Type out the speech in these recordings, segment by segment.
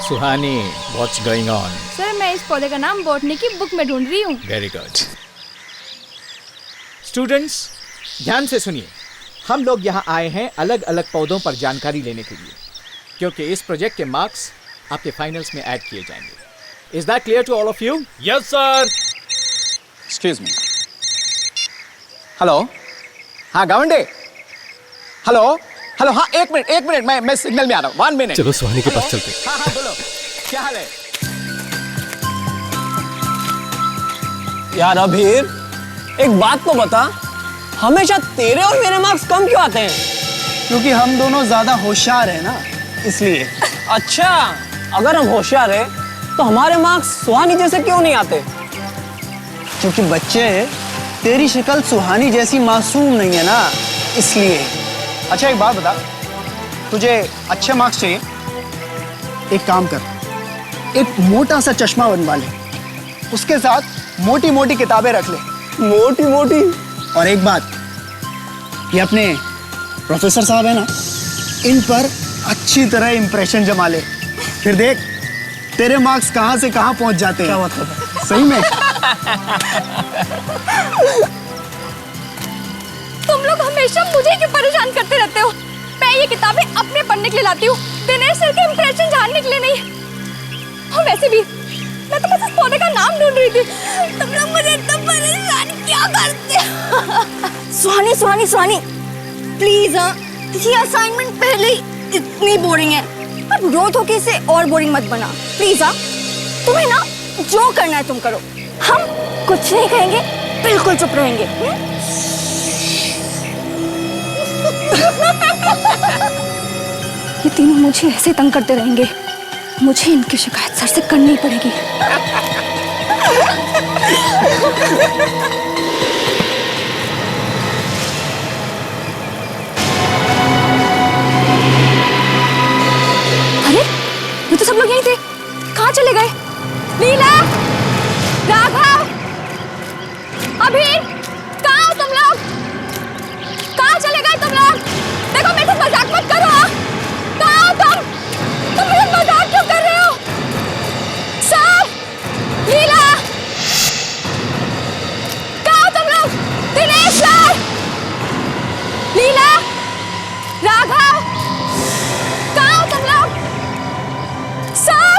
Suhani, what's going on? Sir मैं इस पौधे का नाम बॉटनी की बुक में ढूंढ रही हूँ। Very good. स्टूडेंट्स ध्यान से सुनिए, हम लोग यहाँ आए हैं अलग अलग पौधों पर जानकारी लेने के लिए, क्योंकि इस प्रोजेक्ट के मार्क्स आपके फाइनल्स में ऐड किए जाएंगे। Is that clear to all of you? Yes, sir. Excuse me. Hello, हाँ गावंडे, हेलो हेलो, हाँ एक मिनट मैं सिग्नल में आ रहा हूँ, 1 मिनट। चलो सुहानी के पास चलते हैं। हाँ बोलो, क्या हाल है? यार अभीर, एक बात तो बता, हमेशा तेरे और मेरे मार्क्स कम क्यों आते हैं? क्योंकि हम दोनों ज्यादा होशियार हैं ना, इसलिए। अच्छा, अगर हम होशियार हैं, तो हमारे मार्क्स सुहानी जैसे क्यों नहीं आते? क्योंकि बच्चे, तेरी शक्ल सुहानी जैसी मासूम नहीं है ना, इसलिए। अच्छा एक बात बता, तुझे अच्छे मार्क्स चाहिए? एक काम कर, एक मोटा सा चश्मा बनवा ले, उसके साथ मोटी मोटी किताबें रख ले। मोटी? और एक बात, ये अपने प्रोफेसर साहब है ना, इन पर अच्छी तरह इंप्रेशन जमा ले, फिर देख तेरे मार्क्स कहां से कहां पहुंच जाते हैं। क्या मतलब है? सही में। तुम लोग हमेशा मुझे क्यों परेशान करते रहते हो? मैं ये किताबें अपने पढ़ने के लिए लाती हूँ, दिनेश सर के इंप्रेशन जानने के लिए नहीं। और वैसे भी मैं तो बस इस पौधे का नाम ढूंढ रही थी, तुम लोग मुझे इतना परेशान क्यों करते हो? सुहानी प्लीज, ये असाइनमेंट पहले ही इतनी बोरिंग है, अब रोज होके इसे और बोरिंग मत बना प्लीज। तुम्हें ना जो करना है तुम करो, हम कुछ नहीं कहेंगे, बिल्कुल चुप रहेंगे। ये तीनों मुझे ऐसे तंग करते रहेंगे, मुझे इनकी शिकायत सर से करनी पड़ेगी। अरे ये तो सब लोग यहीं थे, कहाँ चले गए? लीला, राघव, अभीर, कहाँ हो तुम लोग? कहाँ चले गए तुम लोग? देखो मेरे से मजाक मत करो। कहाँ हो तुम मेरे साथ मजाक क्यों कर रहे हो? सर, लीला, कहाँ हो तुम लोग? दिनेश सर, लीला, राघव, कहाँ हो तुम लोग? सर,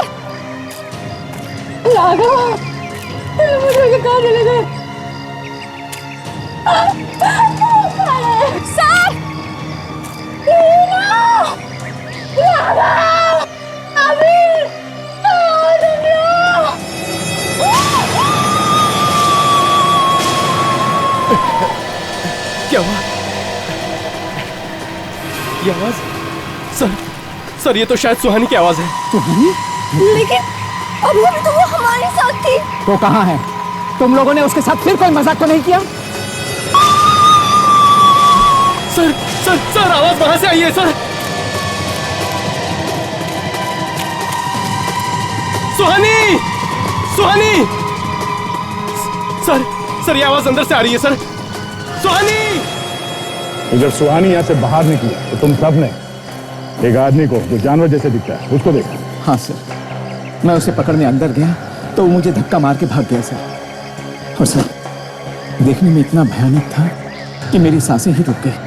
राघव, मुझे कहाँ चले गए? सर, लीला, राघव, अभीर, क्या हुआ? ये आवाज? सर ये तो शायद सुहानी की आवाज है। सुहानी? लेकिन अभी तो वो हमारे साथ थी। तो कहाँ है? तुम लोगों ने उसके साथ फिर कोई मजाक तो नहीं किया? सर आवाज वहां से आई है सर। सुहानी! सर ये आवाज अंदर से आ रही है सर। सुहानी! तो जब सुहानी यहाँ से बाहर निकली तो तुम सब ने एक आदमी को जो जानवर जैसे दिखता है उसको देखा? हाँ सर, मैं उसे पकड़ने अंदर गया तो वो मुझे धक्का मार के भाग गया सर। और सर, देखने में इतना भयानक था कि मेरी सांसें ही रुक गई।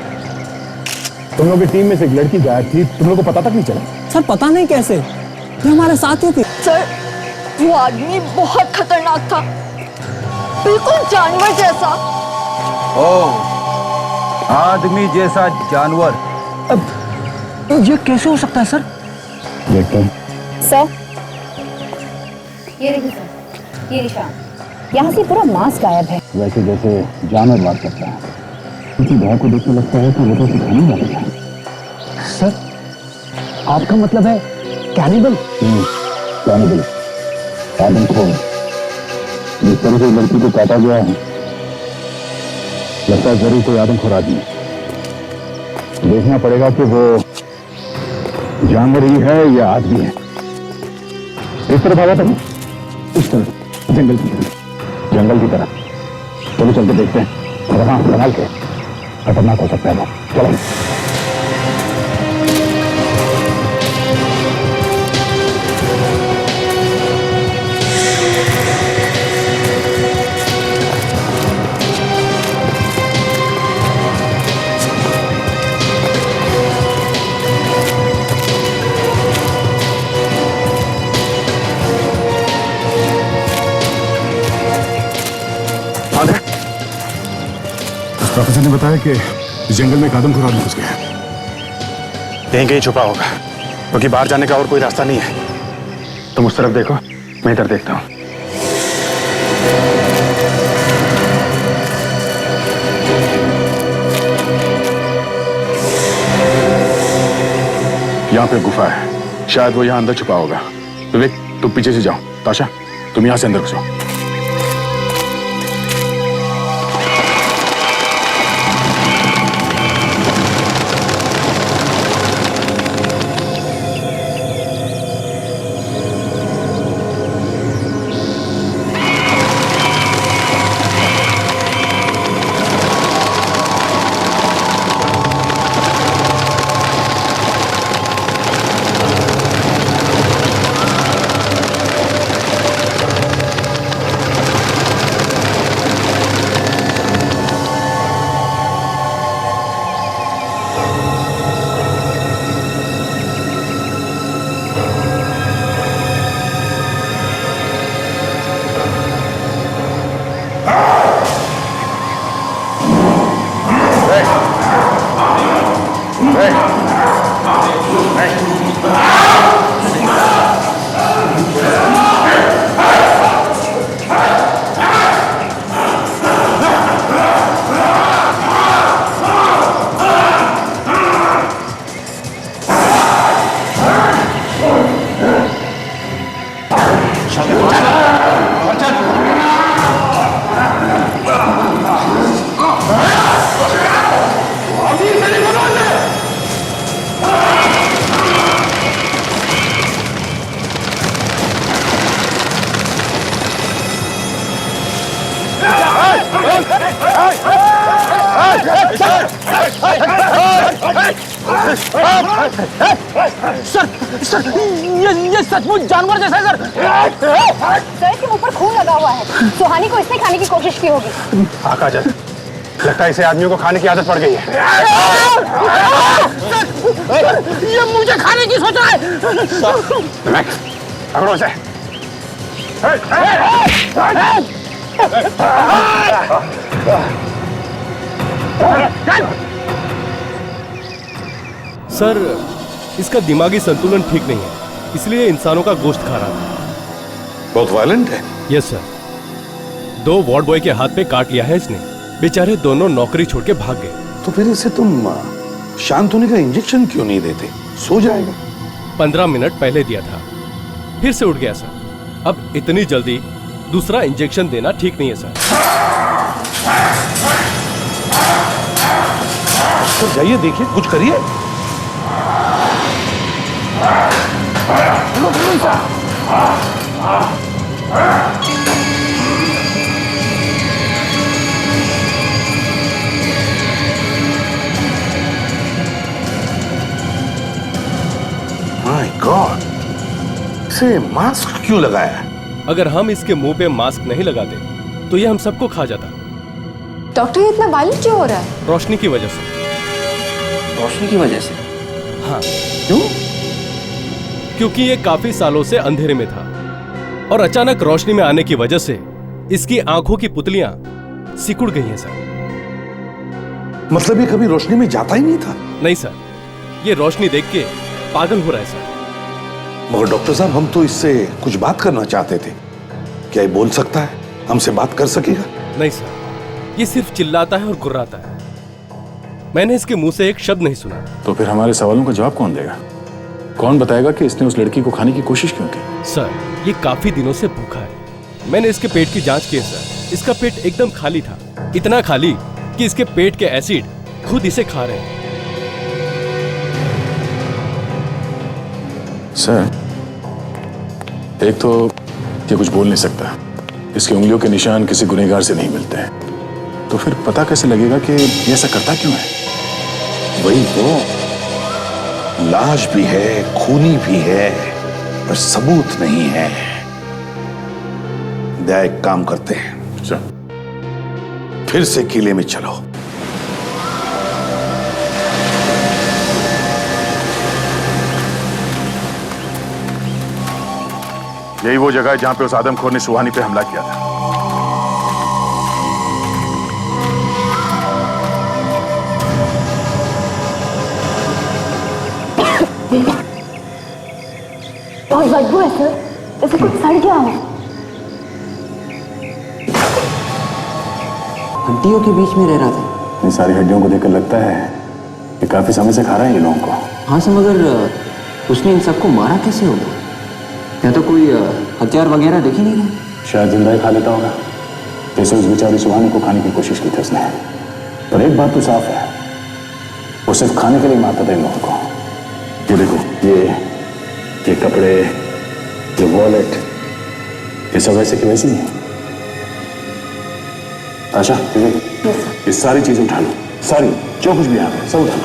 तुम लोग की टीम में से एक लड़की गायब थी, तुम लोग को पता तक नहीं चला? सर पता नहीं कैसे, ये हमारे साथ ही थी। सर वो आदमी बहुत खतरनाक था, बिल्कुल जानवर जैसा। ओह, आदमी जैसा जानवर? अब ये कैसे हो सकता है सर? देखते हैं। सर ये देखिए सर, ये निशान, यहाँ से पूरा मांस गायब है। वैसे जैसे जानवर बात करता है, उसी भय को देख के लगता है कि वो तो सिखाने वाला है। सर आपका मतलब है कैनिबल? कैनिबल, आदमखोर। जिस तरह से लड़की को काटा गया है, लगता है जरूर कोई आदमखोर आदमी है। देखना पड़ेगा कि वो जानवर ही है या आदमी है। इस तरफ आया था, इस तरफ, जंगल की तरफ। जंगल की तरफ? चलो चल के देखते हैं। और हाँ, संभाल के, खतरनाक हो सकता है वो। चलो। प्रोफेसर ने बताया कि इस जंगल में एक आदमखोर आदमी घुस गया। यहीं कहीं छुपा होगा, क्योंकि बाहर जाने का और कोई रास्ता नहीं है। तुम उस तरफ देखो, मैं इधर देखता हूं। यहां पे गुफा है, शायद वो यहां अंदर छुपा होगा। विवेक, तुम पीछे से जाओ। ताशा, तुम यहां से अंदर घुसो। सर, ये सचमुच जानवर जैसा है सर। सर, इसके मुंह पर खून लगा हुआ है। सुहानी को इसने खाने की कोशिश की होगी। आकाजल, लगता है इसे आदमियों को खाने की आदत पड़ गई है। ये मुझे खाने की सोच रहा है। पकड़ो इसे। सर, इसका दिमागी संतुलन ठीक नहीं है, इसलिए इंसानों का गोश्त खा रहा था। बहुत वायलेंट है। Yes sir. 2 वार्ड बॉय के हाथ पे काट लिया है इसने। बेचारे दोनों नौकरी छोड़ के भाग गए। तो फिर इसे तुम शांत होने का इंजेक्शन क्यों नहीं देते? सो जाएगा। 15 मिनट पहले दिया था, फिर से उठ गया सर। अब इतनी जल्दी दूसरा इंजेक्शन देना ठीक नहीं है सर। तो जाइए, देखिए, कुछ करिए। माय गॉड, इसे मास्क क्यों लगाया? अगर हम इसके मुंह पे मास्क नहीं लगाते तो ये हम सबको खा जाता। डॉक्टर, ये इतना वायलेंट क्यों हो रहा है? रोशनी की वजह से। रोशनी की वजह से? हाँ। क्यों? क्योंकि ये काफी सालों से अंधेरे में था और अचानक रोशनी में आने की वजह से इसकी आंखों की पुतलियां सिकुड़ गई हैं सर। मतलब ये कभी रोशनी में जाता ही नहीं था? नहीं सर, ये रोशनी देख के पागल हो रहा है सर। मगर डॉक्टर साहब, हम तो इससे कुछ बात करना चाहते थे। क्या ये बोल सकता है? हमसे बात कर सकेगा? नहीं सर, ये सिर्फ चिल्लाता है और गुर्राता है। मैंने इसके मुंह से एक शब्द नहीं सुना। तो फिर हमारे सवालों का जवाब कौन देगा? कौन बताएगा कि इसने उस लड़की को खाने की कोशिश क्यों की? सर, ये काफी दिनों से भूखा है। मैंने इसके पेट की जांच की है सर। इसका पेट एकदम खाली था, इतना खाली कि इसके पेट के एसिड खुद इसे खा रहे हैं। सर, एक तो ये कुछ बोल नहीं सकता, इसकी उंगलियों के निशान किसी गुनहगार से नहीं मिलते हैं, तो फिर पता कैसे लगेगा कि ये ऐसा करता क्यों है? वही तो, लाश भी है, खूनी भी है, पर सबूत नहीं है। दया, एक काम करते हैं, फिर से किले में चलो। यही वो जगह है जहां पे उस आदमखोर ने सुहानी पे हमला किया था। बहुत बदबू है सर, जैसे कुछ सड़ गया हो। हड्डियों के बीच में रह रहा था। इन सारी हड्डियों को देखकर लगता है कि काफी समय से खा रहे हैं ये लोगों को। हाँ सर, मगर उसने इन सबको मारा कैसे होगा? या तो कोई हथियार वगैरह देख ही नहीं रहा। शायद जिंदा ही खा लेता होगा, जैसे उस बेचारी सुहानी को खाने की कोशिश की थी उसने। पर एक बात तो साफ है, वो सिर्फ खाने के लिए मारता था इन लोगों को। ये देखो, ये कपड़े, ये वॉलेट, ये सब वैसे की वैसी है। आशा, ये सारी चीजें उठा लो, सारी जो कुछ भी यहाँ पे सब उठा लो।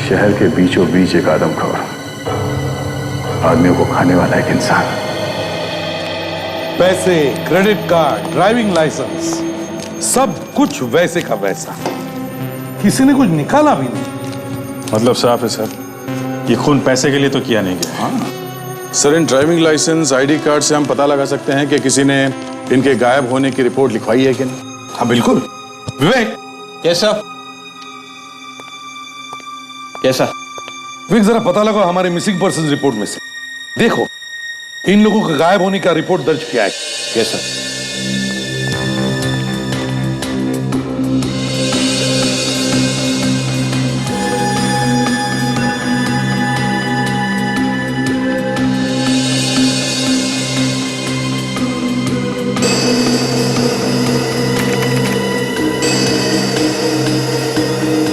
शहर के बीचों बीच एक आदमखोर, आदमियों को खाने वाला एक इंसान। पैसे, क्रेडिट कार्ड, ड्राइविंग लाइसेंस, सब कुछ वैसे का वैसा। किसी ने कुछ निकाला भी नहीं। मतलब साफ है सर, ये खून पैसे के लिए तो किया नहीं गया। हाँ सर, इन ड्राइविंग लाइसेंस, आईडी कार्ड से हम पता लगा सकते हैं कि किसी ने इनके गायब होने की रिपोर्ट लिखवाई है कि नहीं। हाँ बिल्कुल। विवेक, कैसा कैसा? विवेक, जरा पता लगा हमारे मिसिंग पर्सन रिपोर्ट में से। देखो, इन लोगों के गायब होने का रिपोर्ट दर्ज किया है। कैसा?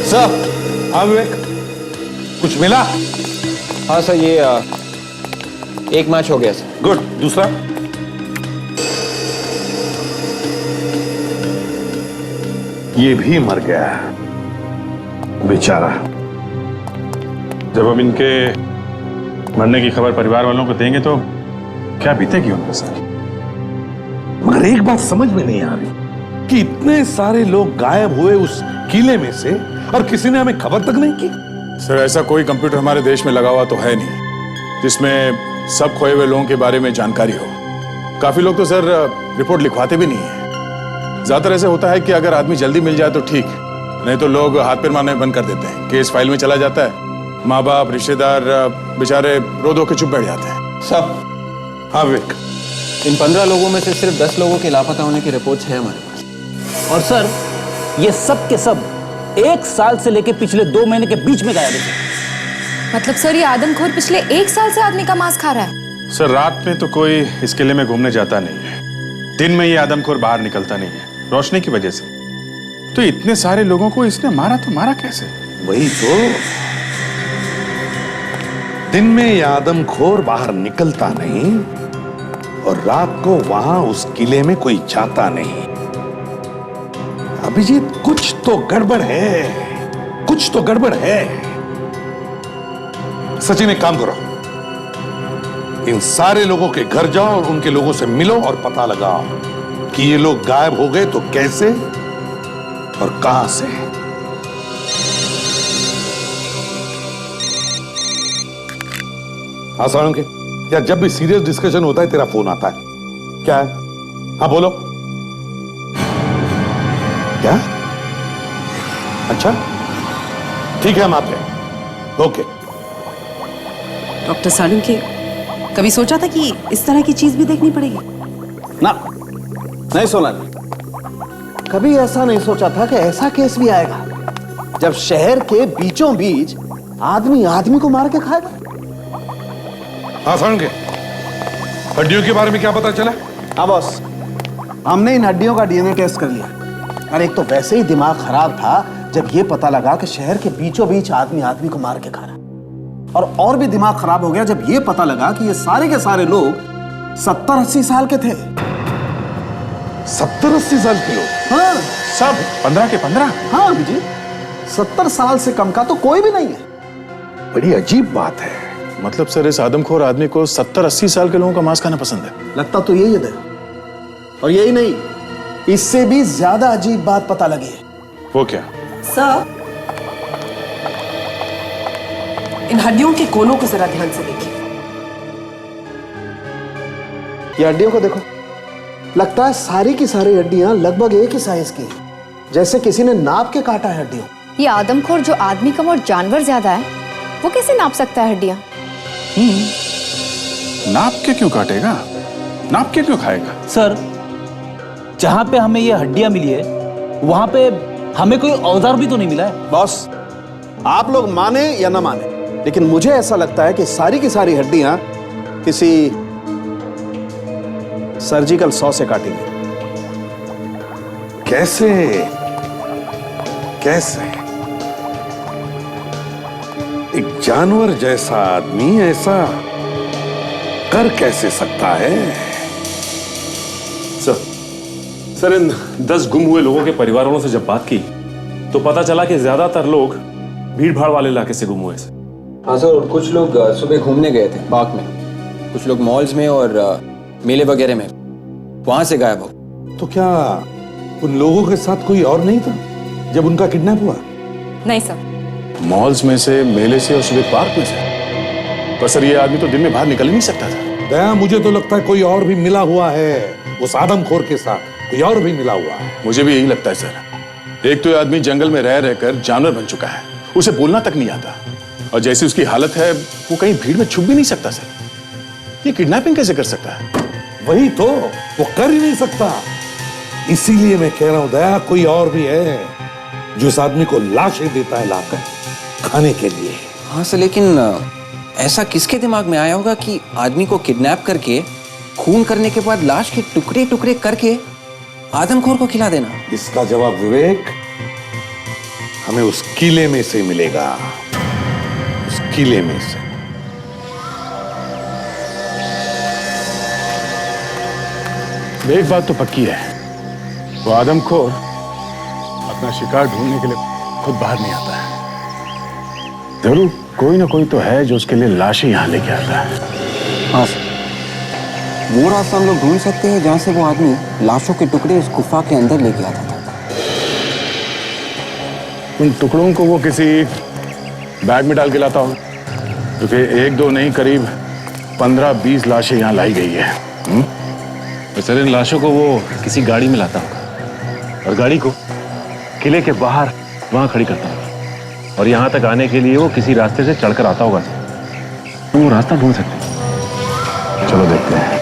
सर, हाँ विवेक, कुछ मिला? हाँ सर, ये एक मैच हो गया सर। गुड। दूसरा? ये भी मर गया बेचारा। जब हम इनके मरने की खबर परिवार वालों को देंगे तो क्या बीतेगी उनके साथ। मगर एक बात समझ में नहीं आ रही कि इतने सारे लोग गायब हुए उस किले में से और किसी ने हमें खबर तक नहीं की। सर, ऐसा कोई कंप्यूटर हमारे देश में लगा हुआ तो है नहीं जिसमें सब खोए हुए लोगों के बारे में जानकारी हो। काफी लोग तो सर रिपोर्ट लिखवाते भी नहीं है। ज्यादातर ऐसे होता है कि अगर आदमी जल्दी मिल जाए तो ठीक, नहीं तो लोग हाथ पैर मारने बंद कर देते हैं। केस फाइल में चला जाता है, माँ बाप, रिश्तेदार बेचारे रो धो के चुप बैठ जाते हैं। सब हाँ विवेक, इन 15 लोगों में से सिर्फ 10 लोगों के लापता होने की रिपोर्ट्स है हमारे पास। और सर, ये सब के सब 1 साल से लेके पिछले 2 महीने के बीच में गायब है। मतलब सर, ये आदमखोर पिछले 1 साल से आदमी का मांस खा रहा है। सर, रात में तो कोई इस किले में घूमने जाता नहीं है, दिन में ये आदमखोर बाहर निकलता नहीं है रोशनी की वजह से। तो इतने सारे लोगों को इसने मारा तो मारा कैसे? वही तो, दिन में ये आदमखोर बाहर निकलता नहीं और रात को वहां उस किले में कोई जाता नहीं। अभिजीत, कुछ तो गड़बड़ है, कुछ तो गड़बड़ है। सचिन, एक काम करो, इन सारे लोगों के घर जाओ और उनके लोगों से मिलो और पता लगाओ कि ये लोग गायब हो गए तो कैसे और कहां से। हाँ साळुंके, यार जब भी सीरियस डिस्कशन होता है तेरा फोन आता है, क्या है? हाँ बोलो। क्या? अच्छा ठीक है, हम आते हैं। ओके। डॉक्टर साळुंके, कभी सोचा था कि इस तरह की चीज भी देखनी पड़ेगी? ना, नहीं सोनाली, कभी ऐसा नहीं सोचा था कि ऐसा केस भी आएगा जब शहर के बीचों बीच आदमी आदमी को मार के खाएगा। हाँ साळुंके, हड्डियों के बारे में क्या पता चला? हाँ बॉस, हमने इन हड्डियों का डीएनए टेस्ट कर लिया। और एक तो वैसे ही दिमाग खराब था जब ये पता लगा कि शहर के बीचों बीच आदमी आदमी को मार के खा रहा है। और भी दिमाग खराब हो गया जब ये पता लगा कि ये सारे के सारे लोग 70-80 साल के थे। 70-80 साल के लोग? हाँ, सब 15 के 15? हाँ अभिजीत, 70 साल से कम का तो कोई भी नहीं है। बड़ी अजीब बात है। मतलब सर, इस आदमखोर आदमी को 70-80 साल के लोगों का मांस खाना पसंद है? लगता तो यही है। और यही नहीं, इससे भी ज्यादा अजीब बात पता लगी है। वो क्या? सर, इन हड्डियों के कोनों को जरा ध्यान से देखिए। ये हड्डियों को देखो, लगता है सारी की सारी हड्डियां लगभग एक ही साइज की हैं, जैसे किसी ने नाप के काटा है हड्डियों। ये आदमखोर जो आदमी कम और जानवर ज्यादा है, वो कैसे नाप सकता है हड्डियां? नाप के क्यों काटेगा, नाप के क्यों खाएगा? सर, जहां पे हमें ये हड्डियां मिली है वहां पे हमें कोई औजार भी तो नहीं मिला है। बॉस, आप लोग माने या ना माने, लेकिन मुझे ऐसा लगता है कि सारी की सारी हड्डियां किसी सर्जिकल सॉ से काटी गई। कैसे कैसे एक जानवर जैसा आदमी ऐसा कर कैसे सकता है? सर, इन 10 गुम हुए लोगों के परिवारों से जब बात की तो पता चला कि ज्यादातर लोग भीड़ भाड़ वाले इलाके से गुम हुए थे। हाँ सर, और कुछ लोग सुबह घूमने गए थे पार्क में, कुछ लोग मॉल्स में और मेले वगैरह में, वहां से गायब हो। तो क्या उन लोगों के साथ कोई और नहीं था जब उनका किडनैप हुआ? नहीं सर। मॉल्स में से, मेले से और सुबह पार्क में से? पर सर, ये आदमी तो दिन में बाहर निकल ही नहीं सकता था। दया, मुझे तो लगता है कोई और भी मिला हुआ है उस आदमखोर के साथ, कोई और भी मिला हुआ है। मुझे भी यही लगता है सर। एक तो ये आदमी जंगल में रह रहकर जानवर बन चुका है, उसे बोलना तक नहीं आता, और जैसी उसकी हालत है वो कहीं भीड़ में छुप भी नहीं सकता सर। ये किडनैपिंग कैसे कर सकता है? वही तो, वो कर ही नहीं सकता। इसीलिए मैं कह रहा हूं दया, कोई और भी है जो उस आदमी को लाशें देता है लाकर खाने के लिए। हाँ सर, लेकिन ऐसा किसके दिमाग में आया होगा कि आदमी को किडनैप करके खून करने के बाद लाश के टुकड़े टुकड़े करके आदमखोर को खिला देना? इसका जवाब विवेक हमें उस किले में से मिलेगा, उस किले में से। एक बात तो पक्की है, वो आदमखोर अपना शिकार ढूंढने के लिए खुद बाहर नहीं आता है। जरूर कोई ना कोई तो है जो उसके लिए लाशें यहां लेके आता है। हाँ सर, वो रास्ता हम लोग ढूंढ सकते हैं जहां से वो आदमी लाशों के टुकड़े उस गुफा के अंदर लेके आता था। उन टुकड़ों को वो किसी बैग में डाल के लाता हो, क्योंकि 1-2 नहीं, करीब 15-20 लाशें यहाँ लाई गई है। तो सर, इन लाशों को वो किसी गाड़ी में लाता होगा और गाड़ी को किले के बाहर वहां खड़ी करता होगा, और यहाँ तक आने के लिए वो किसी रास्ते से चढ़कर आता होगा। तो वो रास्ता ढूंढ सकते हैं। चलो देखते हैं।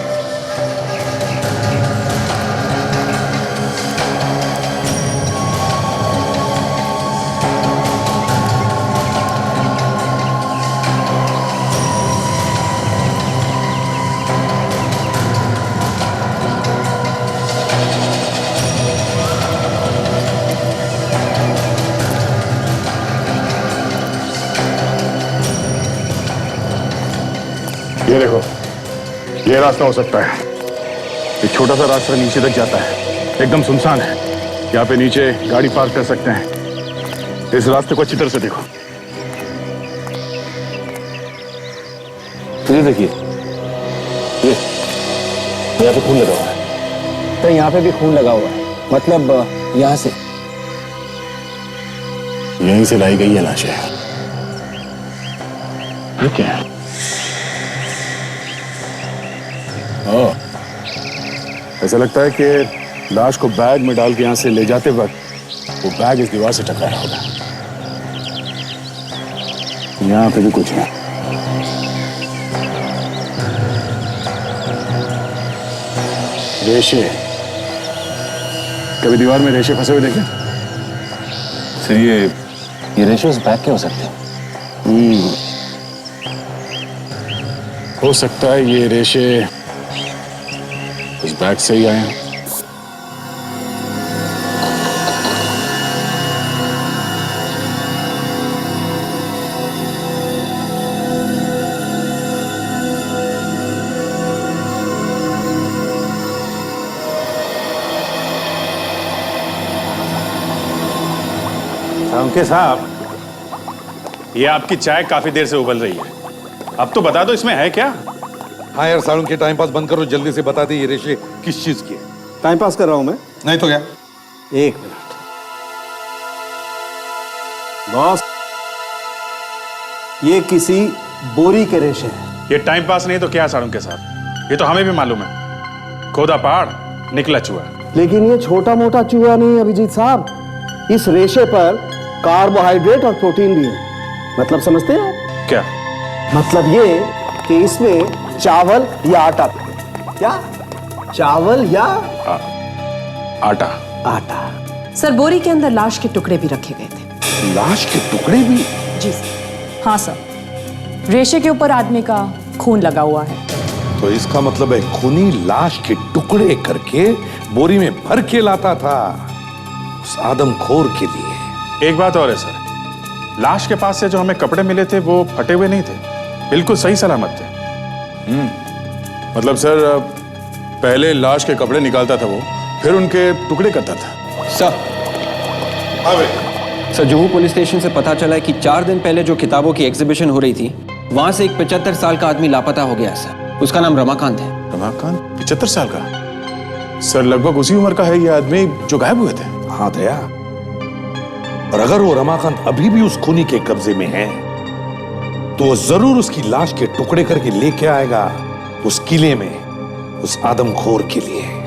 ये देखो, ये रास्ता हो सकता है। एक छोटा सा रास्ता नीचे तक जाता है, एकदम सुनसान है। यहाँ पे नीचे गाड़ी पार्क कर सकते हैं। इस रास्ते को अच्छी तरह से देखो। ये देखिए, ये यहाँ पे खून लगा हुआ है। तो यहाँ पे भी खून लगा हुआ है, मतलब यहाँ से, यहीं से लाई गई है लाशें। ये क्या है? ऐसा लगता है कि लाश को बैग में डाल के यहां से ले जाते वक्त वो बैग इस दीवार से टकराया होगा। यहां पे भी कुछ है। रेशे, कभी दीवार में रेशे फंसे हुए देखे? सर, ये रेशे उस बैग के हो सकते हैं। हो सकता है ये रेशे उस बैग से ही आए हैं। अंके साहब, ये आपकी चाय काफी देर से उबल रही है, अब तो बता दो इसमें है क्या? हाँ यार सारुण के टाइम पास बंद करो, जल्दी से बता दे ये रेशे किस चीज की है। टाइम पास कर रहा हूं मैं। नहीं तो क्या? एक मिनट बॉस, ये किसी बोरी के रेशे हैं। ये टाइम पास नहीं तो क्या सारुण के साथ, ये तो हमें भी मालूम है। खोदा पहाड़ निकला चूहा। लेकिन ये छोटा मोटा चूहा नहीं अभिजीत साहब, इस रेशे पर कार्बोहाइड्रेट और प्रोटीन भी है। मतलब समझते हैं आप? क्या मतलब ये कि इसमें चावल या आटा, क्या चावल या आटा? आटा। सर, बोरी के अंदर लाश के टुकड़े भी रखे गए थे। लाश के टुकड़े भी? जी सर। हाँ सर, रेशे के ऊपर आदमी का खून लगा हुआ है। तो इसका मतलब है खूनी लाश के टुकड़े करके बोरी में भर के लाता था उस आदमखोर के लिए। एक बात और है सर, लाश के पास से जो हमें कपड़े मिले थे वो फटे हुए नहीं थे, बिल्कुल सही सलामत थे। मतलब सर, पहले लाश के कपड़े निकालता था वो, फिर उनके टुकड़े करता था। सर, जुहू पुलिस स्टेशन से पता चला है कि 4 दिन पहले जो किताबों की एग्जीबिशन हो रही थी, वहां से एक 75 साल का आदमी लापता हो गया सर। उसका नाम रमाकांत है। रमाकांत? 75 साल का? सर, लगभग उसी उम्र का है ये आदमी जो गायब हुए थे। हाँ दया, और अगर वो रमाकांत अभी भी उस खूनी के कब्जे में है तो वो जरूर उसकी लाश के टुकड़े करके लेके आएगा उस किले में उस आदमखोर के लिए।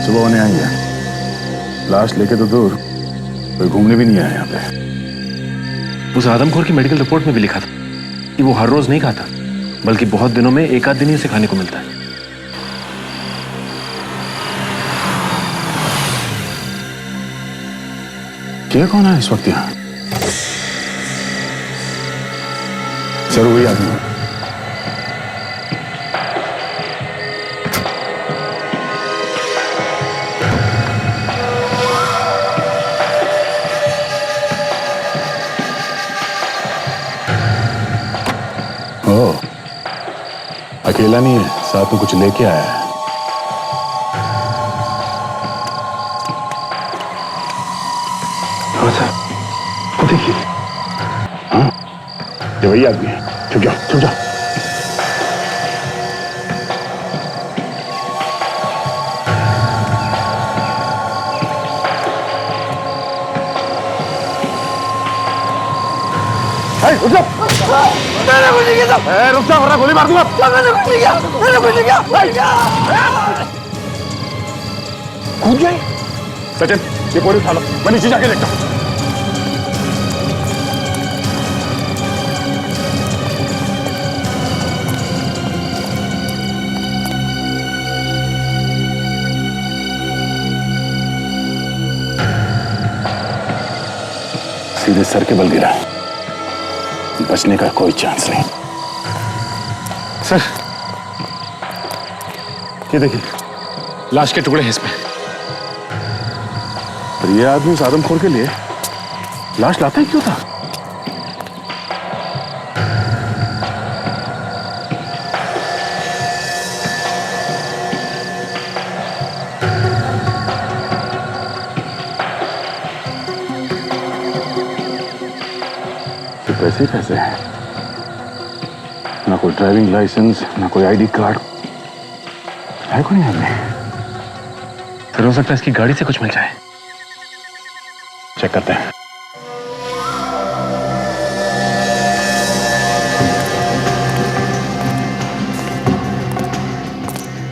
सुबह होने आई है, लाश लेके तो दूर, कोई घूमने भी नहीं आया यहाँ पे। उस आदमखोर की मेडिकल रिपोर्ट में भी लिखा था कि वो हर रोज नहीं खाता, बल्कि बहुत दिनों में एक आध दिन ही उसे खाने को मिलता है। क्या कौन है इस वक्त यहाँ? सर, वही आदमी है। अकेला नहीं है, साथ में कुछ लेके आया है। हाँ सर, वो देखिए। हाँ, ये वही आदमी है। छुप जाओ, छुप जाओ। रुक जाओ। मैंने कुछ नहीं किया। रुक जाओ वरना गोली मार दूंगा। मैंने कुछ नहीं किया। मैंने कुछ नहीं किया। कूद जाए। सचिन, ये बोरी उठा लो, मैं नीचे जाके देखता हूँ। सीधे सर के बल गिरा, बचने का कोई चांस नहीं। सर, ये देखिए, लाश के टुकड़े हैं इसमें। पर ये आदमी उस आदमखोर के लिए लाश लाता ही क्यों था? पैसे ही पैसे हैं, ना कोई ड्राइविंग लाइसेंस, ना कोई आईडी कार्ड है। कोई नहीं हमें। फिर हो सकता है इसकी गाड़ी से कुछ मिल जाए। चेक करते हैं।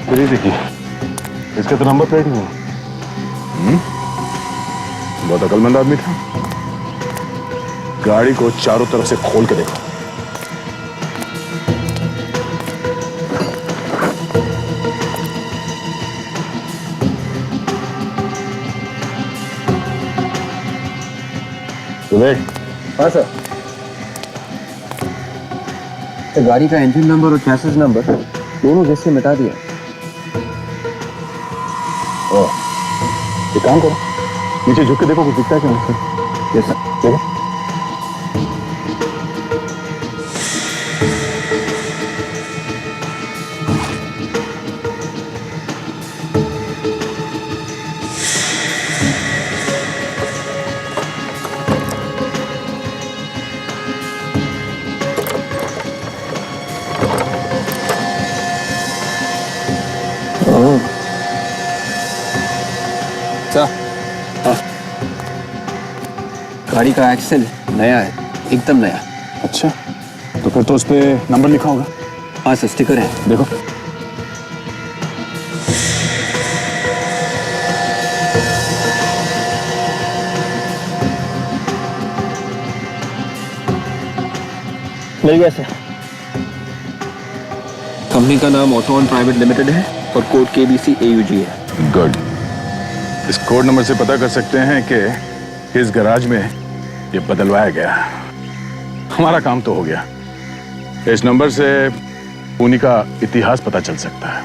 फिर ये देखिए, इसका तो नंबर प्लेट ही नहीं। बहुत अकलमंद आदमी था। गाड़ी को चारों तरफ से खोल के देखो। हाँ सर, तो गाड़ी का इंजन नंबर और चैसिस नंबर दोनों जैसे मिटा दिया। एक काम करो, नीचे झुक के देखो कुछ दिखता है क्या? Sir, yes sir. देखो। गाड़ी का एक्सेल नया है, एकदम नया। अच्छा, तो फिर तो उस पे नंबर लिखा होगा। हाँ सर, स्टिकर है, देखो। मिल गया सर। कंपनी का नाम ऑटोन प्राइवेट लिमिटेड है और कोड KBC AUG है। गुड। इस कोड नंबर से पता कर सकते हैं कि इस गैराज में ये बदलवाया गया। हमारा काम तो हो गया। इस नंबर से पुणे का इतिहास पता चल सकता है।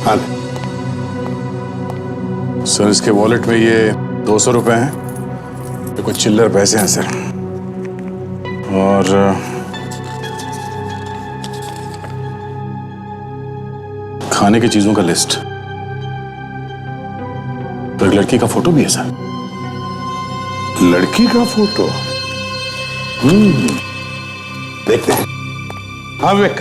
हाँ सर, इसके वॉलेट में ये 200 रुपए हैं, ये कुछ चिल्लर पैसे हैं सर, और खाने की चीजों का लिस्ट। तो एक लड़की का फोटो भी है सर। लड़की का फोटो? देखते हैं। हाँ विवेक,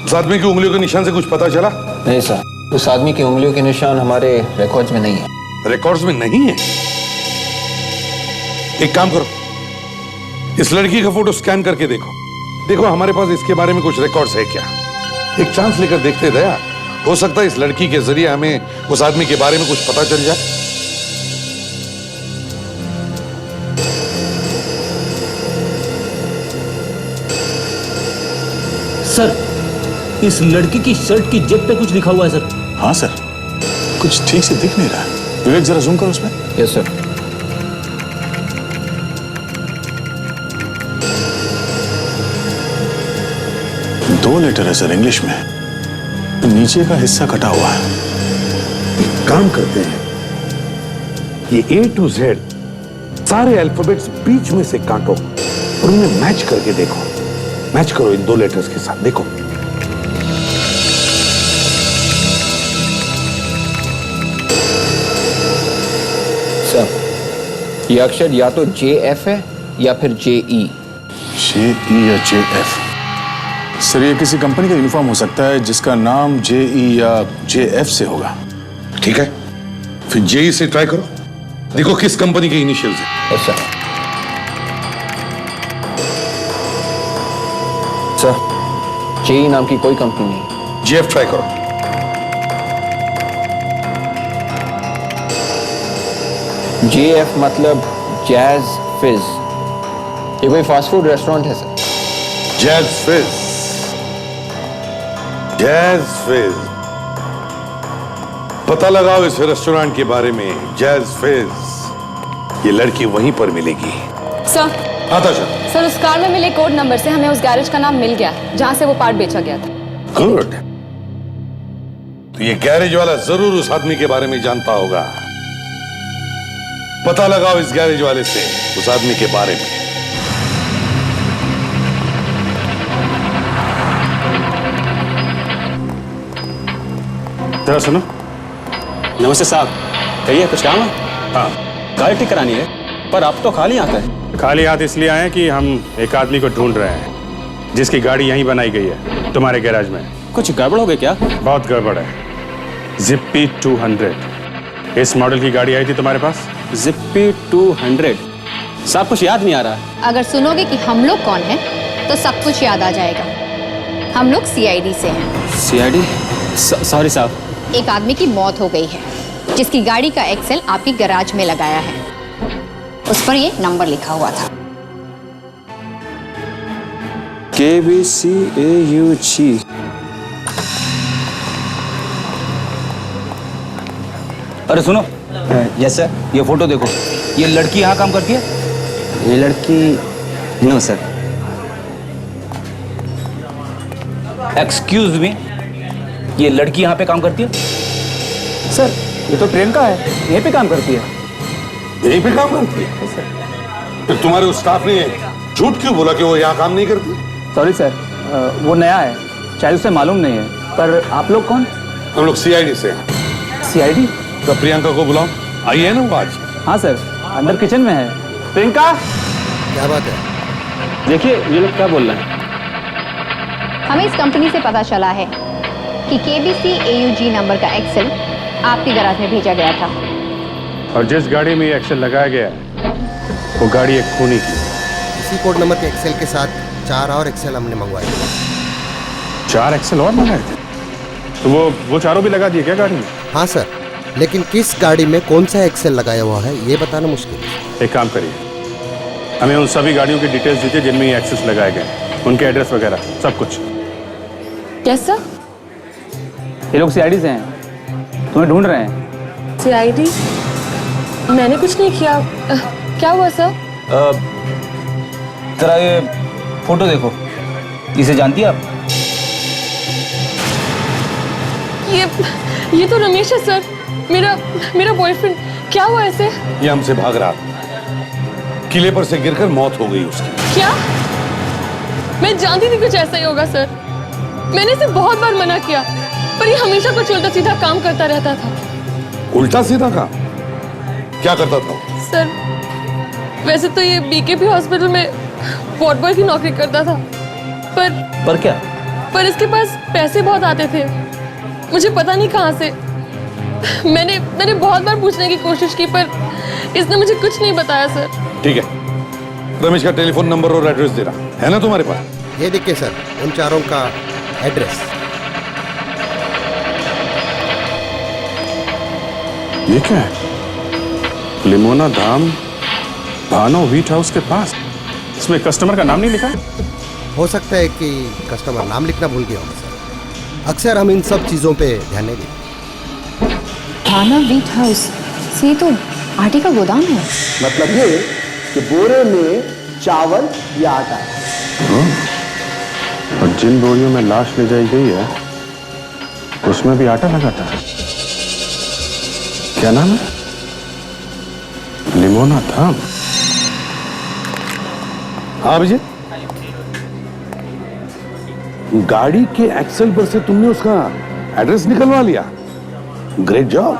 उस आदमी की उंगलियों के निशान से कुछ पता चला? नहीं सर, उस आदमी की उंगलियों के निशान हमारे रिकॉर्ड्स में नहीं है। रिकॉर्ड्स में नहीं है? एक काम करो, इस लड़की का फोटो स्कैन करके देखो। देखो हमारे पास इसके बारे में कुछ रिकॉर्ड्स है क्या। एक चांस लेकर देखते दया, हो सकता है इस लड़की के जरिए हमें उस आदमी के बारे में कुछ पता चल जाए। सर, इस लड़की की शर्ट की जेब पे कुछ लिखा हुआ है सर। हाँ सर, कुछ ठीक से दिख नहीं रहा। विवेक जरा जूम करो उसमें। Yes sir. दो लेटर है सर इंग्लिश में, तो नीचे का हिस्सा कटा हुआ है। एक काम करते हैं, ये A to Z सारे अल्फाबेट्स बीच में से काटो और उन्हें मैच करके देखो। मैच करो इन दो लेटर्स के साथ, देखो। सर, ये अक्षर या तो JF है या फिर JE। JE या JF? सर, ये किसी कंपनी का यूनिफॉर्म हो सकता है जिसका नाम JE या JF से होगा। ठीक है, फिर JE से ट्राई करो, देखो किस कंपनी के इनिशियल्स हैं। Yes sir. सर, JE नाम की कोई कंपनी नहीं। JF ट्राई करो। JF मतलब जैज फिज। ये कोई फास्ट फूड रेस्टोरेंट है सर। जैज फिज, जैज फिज। पता लगाओ इस रेस्टोरेंट के बारे में, जैज फिज। ये लड़की वहीं पर मिलेगी। सर, आता जा। सर उस कार में मिले कोड नंबर से हमें उस गैरेज का नाम मिल गया जहां से वो पार्ट बेचा गया था। गुड। तो ये गैरेज वाला जरूर उस आदमी के बारे में जानता होगा। पता लगाओ इस गैरेज वाले से उस आदमी के बारे में। जरा सुनो। नमस्ते साहब, कहिए कुछ काम है? हाँ, गाड़ी ठीक करानी है, पर आप तो खाली हाथ है। खाली हाथ इसलिए आए कि हम एक आदमी को ढूंढ रहे हैं जिसकी गाड़ी यहीं बनाई गई है, तुम्हारे गैराज में। कुछ गड़बड़ हो गई क्या? बहुत गड़बड़ है। जिप्पी 200 इस मॉडल की गाड़ी आई थी तुम्हारे पास? जिप्पी 200? साहब कुछ याद नहीं आ रहा। अगर सुनोगे कि हम लोग कौन हैं, तो सब कुछ याद आ जाएगा। हम लोग CID से हैं। CID? सॉरी साहब। एक आदमी की मौत हो गई है जिसकी गाड़ी का एक्सेल आपकी गैराज में लगाया है। उस पर ये नंबर लिखा हुआ था। KBC AUG। अरे सुनो। Yes sir. ये फोटो देखो, ये लड़की यहाँ काम करती है? ये लड़की? No sir. एक्सक्यूज मी, ये लड़की यहाँ पे काम करती है? सर, ये तो ट्रेन का है, यहीं पे काम करती है। यहीं पे काम करती है? तो तुम्हारे उस स्टाफ ने झूठ क्यों बोला कि वो यहाँ काम नहीं करती? सॉरी सर, वो नया है, शायद उसे मालूम नहीं है। पर आप लोग कौन? हम लोग CID से हैं। CID? तो प्रियंका को बुलाओ, आई है ना वो आज? हाँ सर, अंदर किचन में है। प्रियंका! क्या बात है? देखिए ये लोग क्या बोल रहे हैं। हमें इस कंपनी से पता चला है कि KBC AUG नंबर का एक्सेल आपके गैराज में भेजा गया था। और जिस गाड़ी में ये एक्सेल लगाया गया है वो गाड़ी एक खूनी की। इसी कोड नंबर के एक्सेल के साथ 4 और एक्सेल हमने मंगवाए। 4 एक्सेल और मंगाए थे? तो वो चारों भी लगा दिए क्या गाड़ी में? हाँ सर, लेकिन किस गाड़ी में कौन सा एक्सेल लगाया हुआ है ये बताना मुश्किल है। एक काम करिए, हमें उन सभी गाड़ियों की डिटेल्स दीजिए जिनमें ये एक्सेस लगाए गए, उनके एड्रेस वगैरह सब कुछ। Yes sir. ये लोग सीआईडी से हैं, तुम्हें ढूंढ रहे हैं। सीआईडी? मैंने कुछ नहीं किया। क्या हुआ सर? जरा ये फोटो देखो, इसे जानती है आप? ये तो रमेश है सर, मेरा बॉयफ्रेंड। क्या हुआ ऐसे? ये हमसे भाग रहा था, किले पर से गिरकर मौत हो गई उसकी। क्या? मैं जानती थी कुछ ऐसा ही होगा सर। मैंने इसे बहुत बार मना किया, पर ये हमेशा कुछ उल्टा सीधा काम करता रहता था। उल्टा सीधा काम? क्या करता था? सर, वैसे तो ये बीकेपी हॉस्पिटल में वार्ड बॉय की नौकरी करता था, पर क्या? पर इसके पास पैसे बहुत आते थे, मुझे पता नहीं कहाँ से। मैंने बहुत बार पूछने की कोशिश की, पर इसने मुझे कुछ नहीं बताया सर। ठीक है, रमेश का टेलीफोन नंबर और एड्रेस दे रहा है ना तुम्हारे पास? ये देखिए सर, उन चारों का एड्रेस। ये क्या है? लिमोना धाम, भानो व्हीट हाउस के पास। इसमें कस्टमर का नाम नहीं लिखा है? हो सकता है कि कस्टमर नाम लिखना भूल गया होगा सर। अक्सर हम इन सब चीज़ों पे ध्यान नहीं देते। थाना व्हीट हाउस से तो आटे का गोदाम है। मतलब ये कि बोरे में चावल या आटा है। और जिन बोरियों में लाश ले जाई गई है उसमें भी आटा लगाता है। क्या नाम है? लिमोना धाम। हाँ विजय, गाड़ी के एक्सेल पर से तुमने उसका एड्रेस निकलवा लिया। Great job.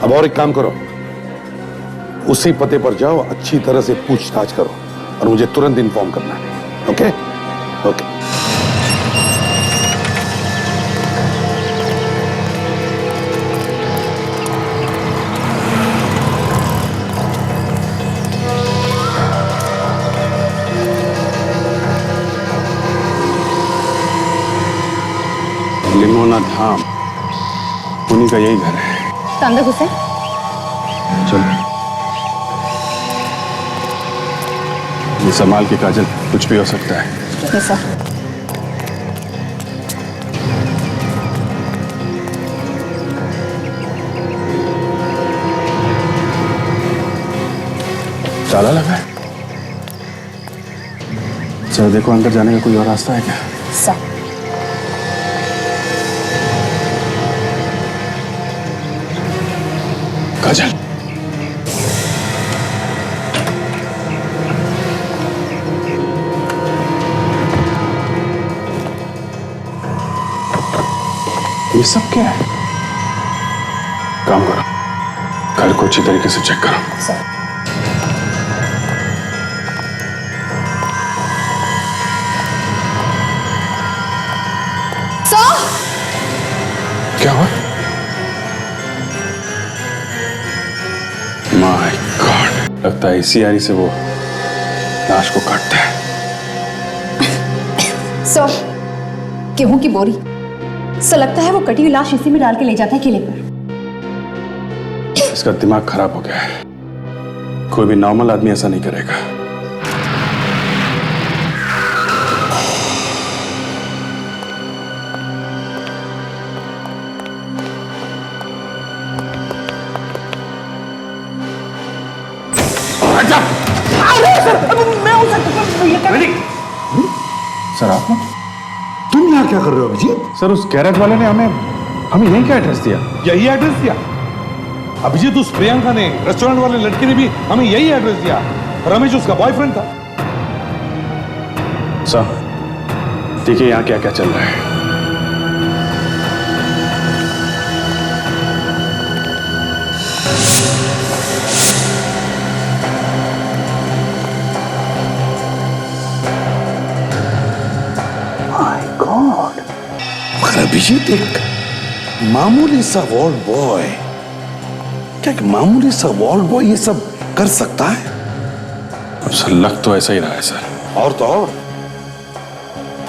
अब और एक काम करो, उसी पते पर जाओ, अच्छी तरह से पूछताछ करो और मुझे तुरंत इन्फॉर्म करना है। ओके? ओके। लिमोना धाम, उन्हीं का यही घर है। तो अंदर घुसे। चलो, ये संभाल के काजल, कुछ भी हो सकता है। Yes sir. ताला लगा है। चलो देखो अंदर जाने का कोई और रास्ता है क्या? सर। काजल, ये सब क्या है? काम करो, घर को अच्छी तरीके से चेक करो। सर। क्या हुआ? माय गॉड, लगता है इसी आरी से वो लाश को काटता है। सर, गेहूं की बोरी। सर, लगता है वो कटी हुई लाश इसी में डाल के ले जाता है किले पर। इसका दिमाग खराब हो गया है, कोई भी नॉर्मल आदमी ऐसा नहीं करेगा। सर आप तुम यहाँ क्या कर रहे हो अभिजीत? सर, उस गैरेज वाले ने हमें यही क्या एड्रेस दिया? यही एड्रेस दिया अभिजीत? उस प्रियंका ने, रेस्टोरेंट वाले लड़के ने भी हमें यही एड्रेस दिया। रमेश उसका बॉयफ्रेंड था। सर देखिए यहाँ क्या क्या चल रहा है। मगर अभिजीत एक मामूली सा वार्ड बॉय क्या एक मामूली सा वार्ड बॉय ये सब कर सकता है? अब सर लग तो ऐसा ही रहा है सर। और तो और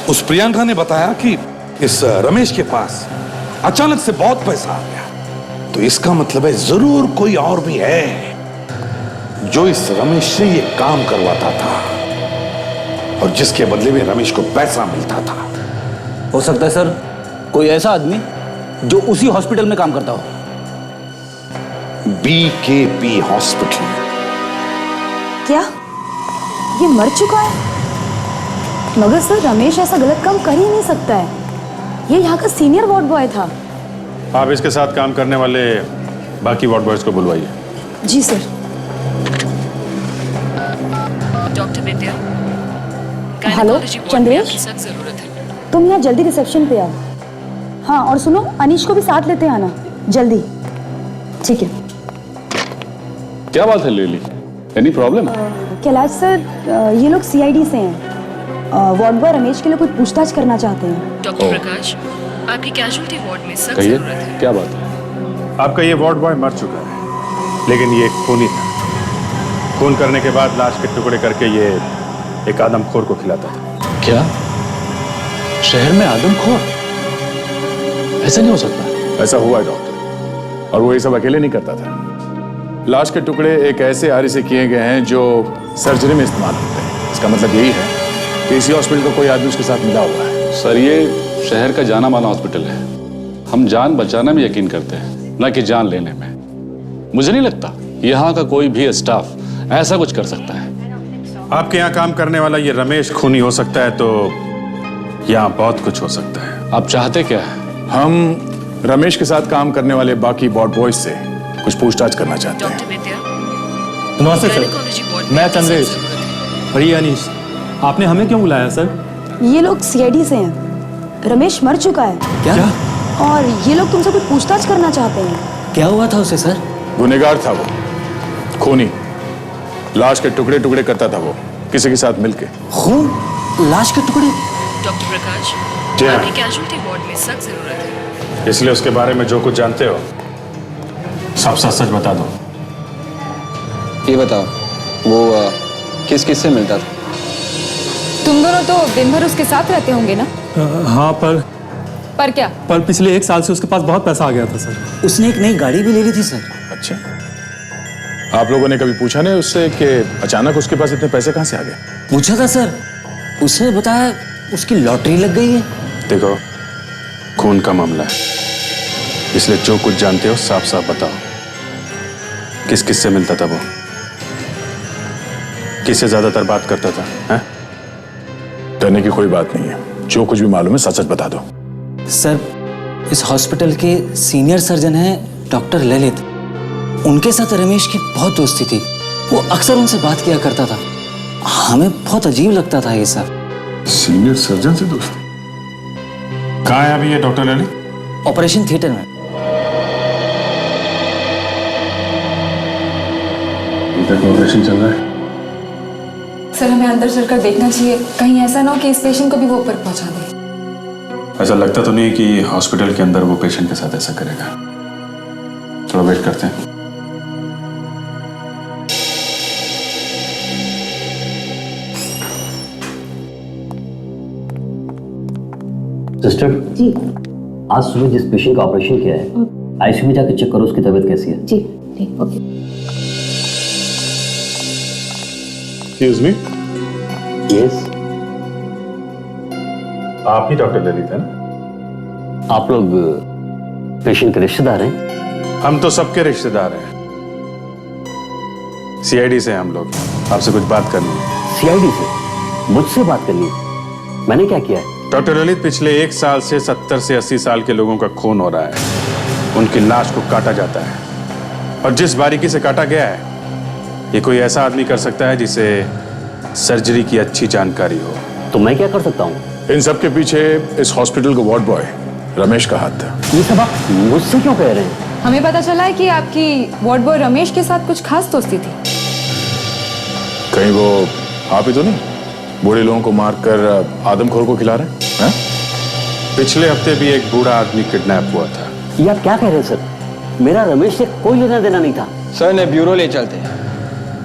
उस प्रियंका ने बताया कि इस रमेश के पास अचानक से बहुत पैसा आ गया, तो इसका मतलब है जरूर कोई और भी है जो इस रमेश से ये काम करवाता था और जिसके बदले में रमेश को पैसा मिलता था। हो सकता है सर कोई ऐसा आदमी जो उसी हॉस्पिटल में काम करता हो। BKP hospital. क्या ये मर चुका है? मगर सर रमेश ऐसा गलत काम कर ही नहीं सकता है, ये यहाँ का सीनियर वार्ड बॉय था। आप इसके साथ काम करने वाले बाकी वार्ड बॉयज को बुलवाइए। जी सर। डॉक्टर विद्या, हेलो चंद्रेश, जरूरत है। तुम यहाँ जल्दी रिसेप्शन पे आओ। हाँ और सुनो, अनीश को भी साथ लेते आना जल्दी। ठीक है। क्या बात है लेली, एनी प्रॉब्लम? कैलाश सर, ये लोग CID से हैं। वार्ड बॉय रमेश के लिए कुछ पूछताछ करना चाहते हैं। डॉक्टर प्रकाश, आपकी कैजुअलिटी वार्ड में सख्त कहिए, जरूरत है। क्या बात है? आपका ये वार्ड बॉय मर चुका है, लेकिन ये एक खूनी था। खून करने के बाद लाश के टुकड़े करके ये एक आदमखोर को खिलाता था। क्या शहर में आदमखोर? ऐसा नहीं हो सकता। ऐसा हुआ है डॉक्टर, और वो ये सब अकेले नहीं करता था। लाश के टुकड़े एक ऐसे आरी से किए गए हैं जो सर्जरी में इस्तेमाल होते हैं। इसका मतलब यही है कि इसी हॉस्पिटल का कोई आदमी उसके साथ मिला हुआ है। सर ये शहर का जाना माना हॉस्पिटल है, हम जान बचाने में यकीन करते हैं, न कि जान लेने में। मुझे नहीं लगता यहाँ का कोई भी स्टाफ ऐसा कुछ कर सकता है। आपके यहाँ काम करने वाला ये रमेश खूनी हो सकता है, तो यहाँ बहुत कुछ हो सकता है। आप चाहते क्या है? हम रमेश के साथ काम करने वाले बाकी वार्ड बॉयज से कुछ पूछताछ करना चाहते हैं। डॉक्टर विद्या, नमस्ते सर, गायनेकोलॉजी वार्ड में मैं आपकी चंद्रेश। सख्त जरूरत है। और ये अनीश, आपने हमें क्यों बुलाया सर? ये लोग CID से हैं। रमेश मर चुका है। क्या? और ये लोग तुमसे कुछ पूछताछ करना चाहते हैं। क्या हुआ था उसे सर? गुनहगार था वो, खूनी, लाश के टुकड़े टुकड़े करता था वो किसी के साथ मिलके। खून? लाश के टुकड़े? डॉक्टर प्रकाश, जी हाँ। आपकी कैजुअलिटी वार्ड में सख्त जरूरत है। इसलिए उसके बारे में जो कुछ जानते हो सब सच सच बता दो। ये बताओ, वो किस किस से मिलता था? तुम दोनों तो दिन भर उसके साथ रहते होंगे ना? हाँ पर क्या? पर पिछले 1 साल से उसके पास बहुत पैसा आ गया था सर। उसने एक नई गाड़ी भी ले ली थी सर। अच्छा, आप लोगों ने कभी पूछा नहीं उससे कि अचानक उसके पास इतने पैसे कहाँ से आ गए? पूछा था सर, उसे बताया उसकी लॉटरी लग गई है। देखो, खून का मामला है, इसलिए जो कुछ जानते हो साफ साफ बताओ। किस किस से मिलता था वो? किससे ज्यादातर बात करता था? हैं? डरने की कोई बात नहीं है, जो कुछ भी मालूम है सच सच बता दो। सर, इस हॉस्पिटल के सीनियर सर्जन हैं डॉक्टर ललित, उनके साथ रमेश की बहुत दोस्ती थी। वो अक्सर उनसे बात किया करता था। हमें बहुत अजीब लगता था ये सब। सीनियर सर्जन से दोस्ती? कहाँ है अभी ये डॉक्टर ललित? ऑपरेशन थिएटर में। ऑपरेशन चल रहा है? सर हमें अंदर चलकर देखना चाहिए, कहीं ऐसा ना हो कि इस पेशेंट को भी वो ऊपर पहुंचा दे। ऐसा लगता तो नहीं कि हॉस्पिटल के अंदर वो पेशेंट के साथ ऐसा करेगा। थोड़ा वेट करते हैं। सिस्टर जी, आज सुबह जिस पेशेंट का ऑपरेशन किया है ICU में जाकर चेक करो उसकी तबीयत कैसी है। जी ठीक, ओके। Excuse me. यस, आप ही डॉक्टर ललित है ना? आप लोग पेशेंट के रिश्तेदार हैं? हम तो सबके रिश्तेदार हैं। CID से हम लोग, आपसे कुछ बात करनी है। CID से? मुझसे बात करनी है? मैंने क्या किया है? डॉक्टर ललित, पिछले 1 साल से 70 से 80 साल के लोगों का खून हो रहा है। उनकी लाश को काटा जाता है, और जिस बारीकी से काटा गया है, ये कोई ऐसा आदमी कर सकता है जिसे सर्जरी की अच्छी जानकारी हो। तो मैं क्या कर सकता हूँ? इन सब के पीछे इस हॉस्पिटल का वार्ड बॉय रमेश का हाथ था। ये सब आप मुझसे क्यों कह रहे हैं? हमें पता चला है कि आपकी वार्ड बॉय रमेश के साथ कुछ खास दोस्ती थी। कहीं वो आप ही तो नहीं बूढ़े लोगों को मारकर आदमखोर को खिला रहे हैं? पिछले हफ्ते भी एक बूढ़ा आदमी किडनैप हुआ था। ये आप क्या कह रहे हैं सर? मेरा रमेश से कोई लेना देना नहीं था। सर ने ब्यूरो ले चलते,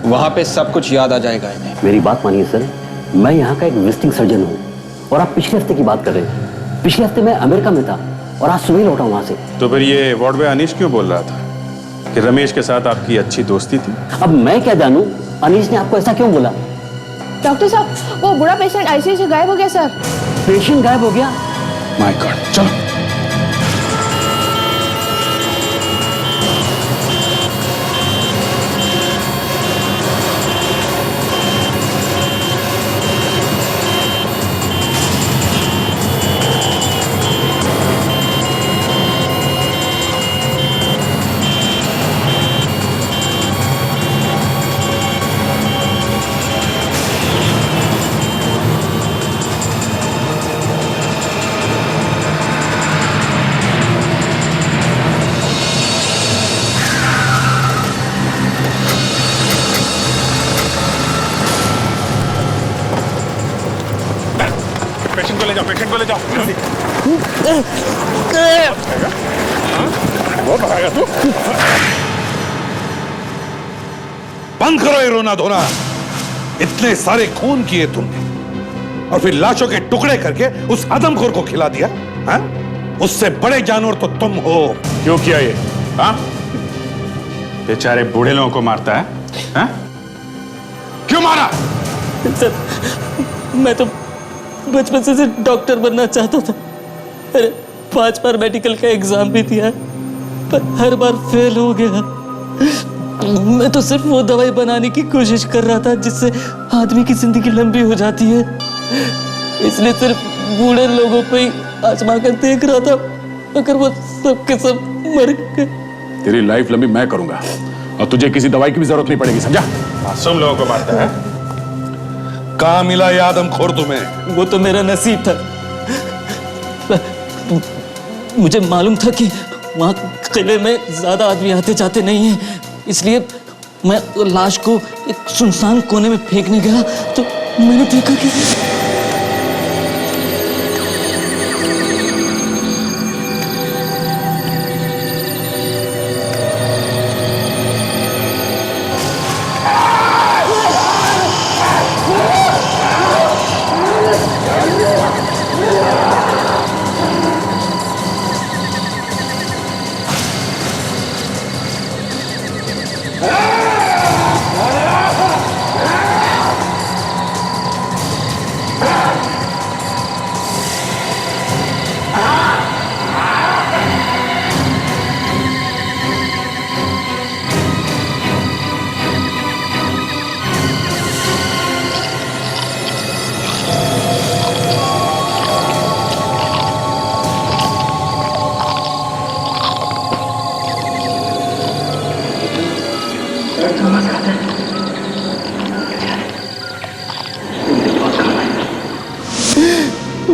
वहां पे सब कुछ याद आ जाएगा इन्हें। मेरी बात मानिए सर, मैं यहाँ का एक विजिटिंग सर्जन हूँ और आप पिछले हफ्ते की बात कर रहे हैं। पिछले हफ्ते मैं अमेरिका में था और आज सुबह लौटा वहां से। तो फिर ये वार्ड में अनीश क्यों बोल रहा था कि रमेश के साथ आपकी अच्छी दोस्ती थी? अब मैं क्या जानूं अनीश ने आपको ऐसा क्यों बोला? डॉक्टर साहब, वो बुरा पेशेंट आईसीयू से गायब हो गया सर। पेशेंट गायब हो गया? माय गॉड, चलो। पेशेंट को ले जाओ। वो भागा तू। बंद करो ये रोना धोना। इतने सारे खून किए तुमने और फिर लाशों के टुकड़े करके उस आदमखोर को खिला दिया। हाँ? उससे बड़े जानवर तो तुम हो। क्यों किया ये? हाँ? बेचारे बूढ़े लोगों को मारता है? हाँ? क्यों मारा? सर, मैं तो बचपन से डॉक्टर बनना चाहता था। मैंने 5 बार मेडिकल का एग्जाम भी दिया पर हर बार फेल हो गया। मैं तो सिर्फ वो दवाई बनाने की कोशिश कर रहा था जिससे आदमी की जिंदगी लंबी हो जाती है, इसलिए सिर्फ बूढ़े लोगों पे ही आजमा कर देख रहा था, अगर वो सब के सब मर गए। तेरी लाइफ लंबी मैं करूंगा और तुझे किसी दवाई की भी जरूरत नहीं पड़ेगी, समझा? मासूम लोगों को मारता है। कहाँ मिला ये आदमखोर तुम्हें? वो तो मेरा नसीब था। मुझे मालूम था कि वहां किले में ज्यादा आदमी आते जाते नहीं हैं, इसलिए मैं लाश को एक सुनसान कोने में फेंकने गया तो मैंने देखा कि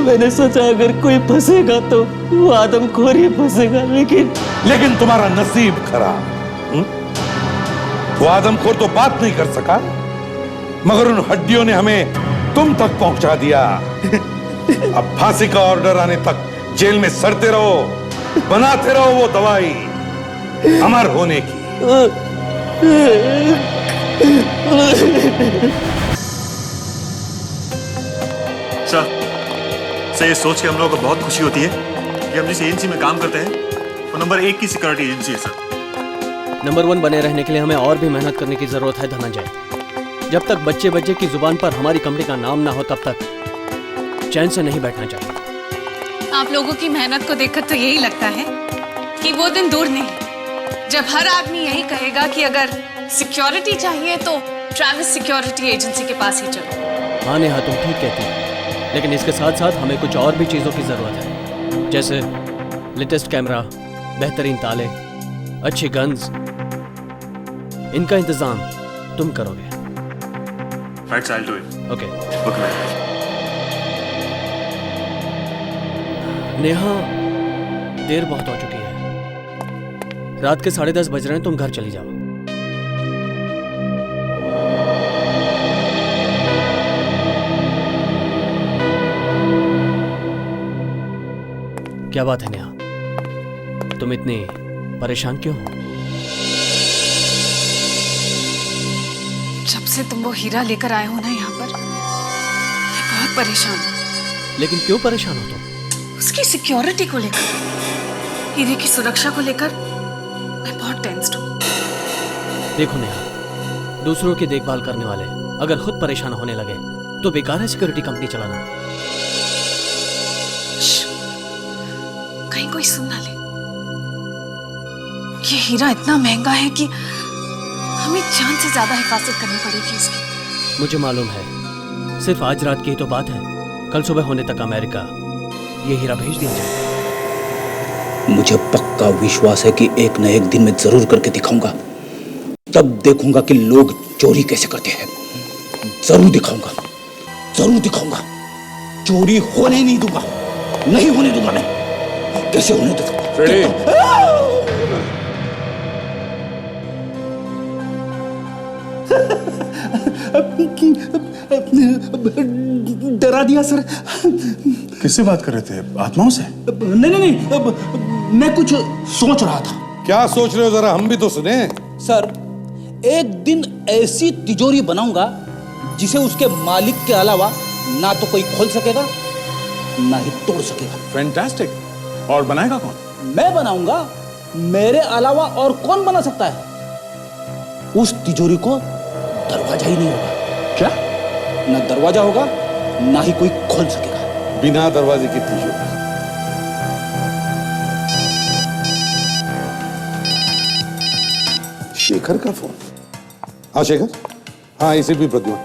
मैंने सोचा अगर कोई फंसेगा तो वो आदमखोर ही फंसेगा, लेकिन तुम्हारा नसीब खराब। वो आदमखोर तो बात नहीं कर सका, मगर उन हड्डियों ने हमें तुम तक पहुंचा दिया। अब फांसी का ऑर्डर आने तक जेल में सड़ते रहो, बनाते रहो वो दवाई अमर होने की। सर, ये सोच के हम लोगों को बहुत खुशी होती है कि हम जिस एजेंसी में काम करते हैं वो नंबर 1 की सिक्योरिटी एजेंसी है सर। नंबर 1 बने रहने के लिए हमें और भी मेहनत करने की जरूरत है धनंजय। जब तक बच्चे बच्चे की जुबान पर हमारी कंपनी का नाम ना हो तब तक चैन से नहीं बैठना चाहिए। आप लोगों की मेहनत को देखकर तो यही लगता है कि वो दिन दूर नहीं जब हर आदमी यही कहेगा कि अगर सिक्योरिटी चाहिए तो ट्रैविस सिक्योरिटी एजेंसी के पास ही चलो। हाँ नेहा, तुम ठीक कहती हो, लेकिन इसके साथ साथ हमें कुछ और भी चीज़ों की ज़रूरत है, जैसे लेटेस्ट कैमरा, बेहतरीन ताले, अच्छी गन्स। इनका इंतज़ाम तुम करोगे। Right, I'll do it. Okay. Okay. Neha, देर बहुत हो चुकी है, रात के 10:30 बज रहे हैं, तुम घर चली जाओ। क्या बात है नेहा, तुम इतनी परेशान क्यों हो? जब से तुम वो हीरा लेकर आए हो ना यहाँ पर, मैं बहुत परेशान हूँ। लेकिन क्यों परेशान हो तुम? उसकी सिक्योरिटी को लेकर, हीरे की सुरक्षा को लेकर मैं बहुत टेंस्ड हूँ। देखो नेहा, दूसरों की देखभाल करने वाले अगर खुद परेशान होने लगे तो बेकार है सिक्योरिटी कंपनी चलाना। कहीं कोई सुन ना ले। ये हीरा इतना महंगा है कि हमें जान से ज्यादा हिफाजत करनी पड़ेगी इसकी। मुझे मालूम है, सिर्फ आज रात की ही तो बात है, कल सुबह होने तक अमेरिका ये हीरा भेज दिया जाए। मुझे पक्का विश्वास है कि एक न एक दिन मैं जरूर करके दिखाऊंगा। तब देखूंगा कि लोग चोरी कैसे करते हैं। जरूर दिखाऊंगा, जरूर दिखाऊंगा। चोरी होने नहीं दूंगा, नहीं होने दूंगा मैं। कैसे होने दूंगा? डरा दिया सर। किससे बात कर रहे थे? आत्माओं से? नहीं, मैं कुछ सोच रहा था। क्या सोच रहे हो, जरा हम भी तो सुने। सर, एक दिन ऐसी तिजोरी बनाऊंगा जिसे उसके मालिक के अलावा ना तो कोई खोल सकेगा ना ही तोड़ सकेगा। फैंटास्टिक। और बनाएगा कौन? मैं बनाऊंगा। मेरे अलावा और कौन बना सकता है? उस तिजोरी को दरवाजा ही नहीं होगा। क्या? ना दरवाजा होगा ना ही कोई खोल सकेगा। बिना दरवाजे की तिजोरी। शेखर का फोन। हाँ शेखर, हाँ इसे भी प्रद्युमन।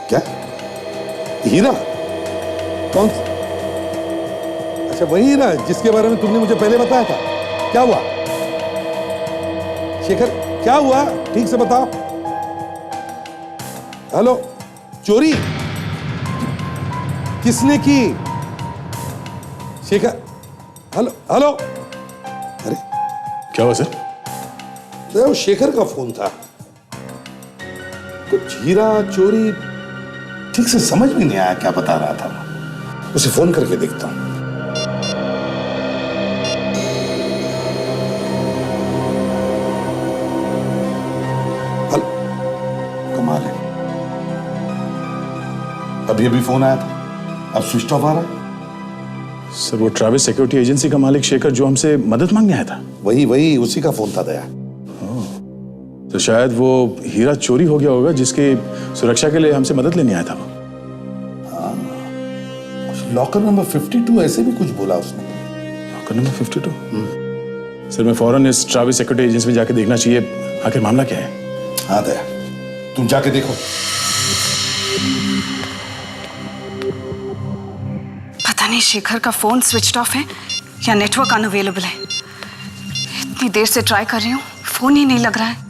क्या? हीरा? कौन? अच्छा वही हीरा जिसके बारे में तुमने मुझे पहले बताया था। क्या हुआ शेखर, क्या हुआ? ठीक से बताओ। हेलो, चोरी किसने की? Shekhar, hello hello. अरे क्या हुआ सर? वो शेखर का फोन था। कुछ हीरा चोरी ठीक से समझ में नहीं आया क्या बता रहा था। उसे फोन करके देखता हूं। हेलो, कमाल है, अभी अभी फोन आया था, अब स्विच ऑफ आ रहा है। सर वो ट्रैविस सिक्योरिटी एजेंसी का मालिक शेखर जो हमसे मदद मांगने आया था। वही उसी का फोन था दया। तो शायद वो हीरा चोरी हो गया होगा जिसकी सुरक्षा के लिए हमसे मदद लेने आया था। लॉकर नंबर 52 ऐसे भी कुछ बोला उसने। Locker number 52? सर मैं फौरन इस ट्रैविस सिक्योरिटी एजेंसी में जाके देखना चाहिए, आखिर मामला क्या है। हाँ दया, तुम जाके देखो। पता नहीं शेखर का फोन स्विच ऑफ है या नेटवर्क अनअवेलेबल है। इतनी देर से ट्राई कर रही हूँ, फोन ही नहीं लग रहा है।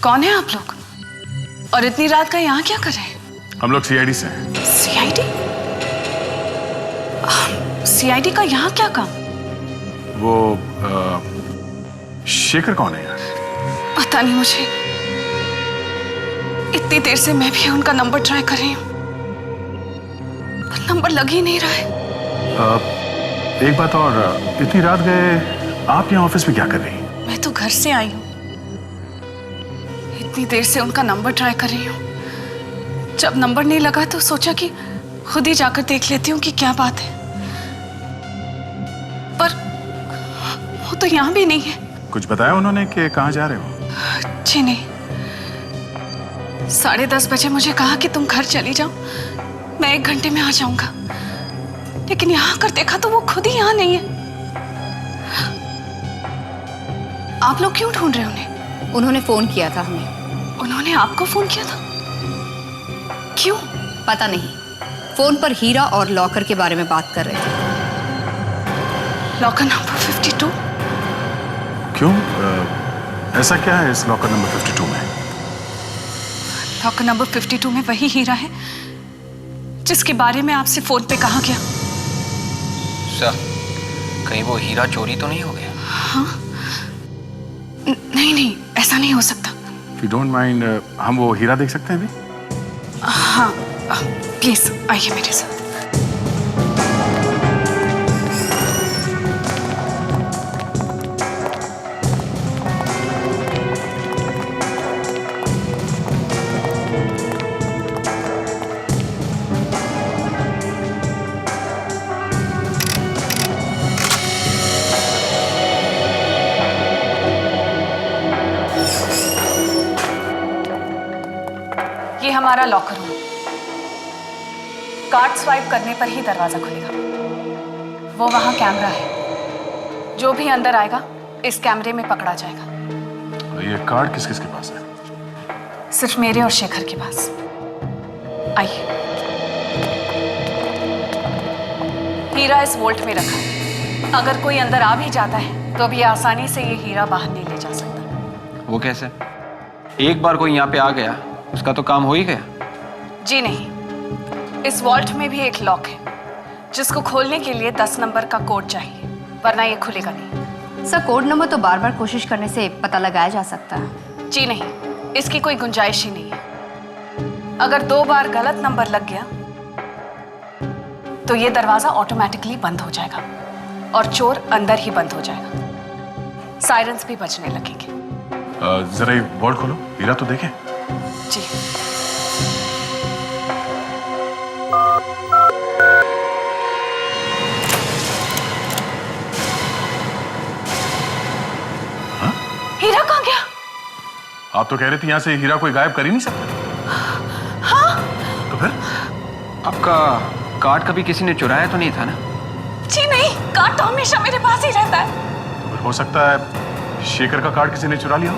कौन है आप लोग? और इतनी रात का यहाँ क्या कर रहे हैं? हम लोग सीआईडी से हैं। सीआईडी? सीआईडी का यहाँ क्या काम? वो शेखर कौन है यार? पता नहीं मुझे। इतनी देर से मैं भी उनका नंबर ट्राई कर रही हूँ, पर नंबर लग ही नहीं रहा है। एक बात और, इतनी रात गए आप यहाँ ऑफिस में क्या कर रही हैं? मैं तो घर से आई हूँ। इतनी देर से उनका नंबर ट्राई कर रही हूँ। जब नंबर नहीं लगा तो सोचा कि खुद ही जाकर देख लेती हूँ कि क्या बात है, पर वो तो यहाँ भी नहीं है। कुछ बताया उन्होंने कि कहाँ जा रहे हो? जी नहीं। 10:30 बजे मुझे कहा कि तुम घर चली जाओ, मैं 1 घंटे में आ जाऊंगा। लेकिन यहाँ आकर देखा तो वो खुद ही यहाँ नहीं है। आप लोग क्यों ढूंढ रहे हो उन्हें? उन्होंने फोन किया था हमें। उन्होंने आपको फोन किया था? क्यों? पता नहीं, फोन पर हीरा और लॉकर के बारे में बात कर रहे थे। Locker number 52? क्यों? ऐसा क्या है इस लॉकर नंबर 52 में? लॉकर नंबर 52 में वही हीरा है जिसके बारे में आपसे फोन पे कहा गया। सर, कहीं वो हीरा चोरी तो नहीं हो गया? हाँ, नहीं नहीं, ऐसा नहीं हो सकता। If you don't mind, हम वो हीरा देख सकते हैं अभी? हाँ प्लीज आइए मेरे साथ। ये हमारा लॉकर रूम। कार्ड स्वाइप करने पर ही दरवाजा खुलेगा। वो वहां कैमरा है, जो भी अंदर आएगा इस कैमरे में पकड़ा जाएगा। ये कार्ड किस किस के पास है? सिर्फ मेरे और शेखर के पास। आइए। हीरा इस वोल्ट में रखा है। अगर कोई अंदर आ भी जाता है तो भी आसानी से ये हीरा बाहर नहीं ले जा सकता। वो कैसे? एक बार कोई यहाँ पे आ गया उसका तो काम हो ही गया। जी नहीं, इस वॉल्ट में भी एक लॉक है जिसको खोलने के लिए 10 नंबर का कोड चाहिए, वरना ये खुलेगा नहीं। सर कोड नंबर तो बार बार कोशिश करने से पता लगाया जा सकता है। जी नहीं, इसकी कोई गुंजाइश ही नहीं है। अगर 2 बार गलत नंबर लग गया तो ये दरवाजा ऑटोमेटिकली बंद हो जाएगा और चोर अंदर ही बंद हो जाएगा। सायरन्स भी बजने लगेंगे। जरा ये वॉल्ट खोलो, हीरा तो देखें। जी। हाँ? हीरा कहाँ गया? आप तो कह रही थी यहाँ से हीरा कोई गायब कर ही नहीं सकता। हाँ? तो फिर? आपका कार्ड कभी किसी ने चुराया तो नहीं था ना? जी नहीं, कार्ड तो हमेशा मेरे पास ही रहता है। तो फिर हो सकता है शेखर का कार्ड किसी ने चुरा लिया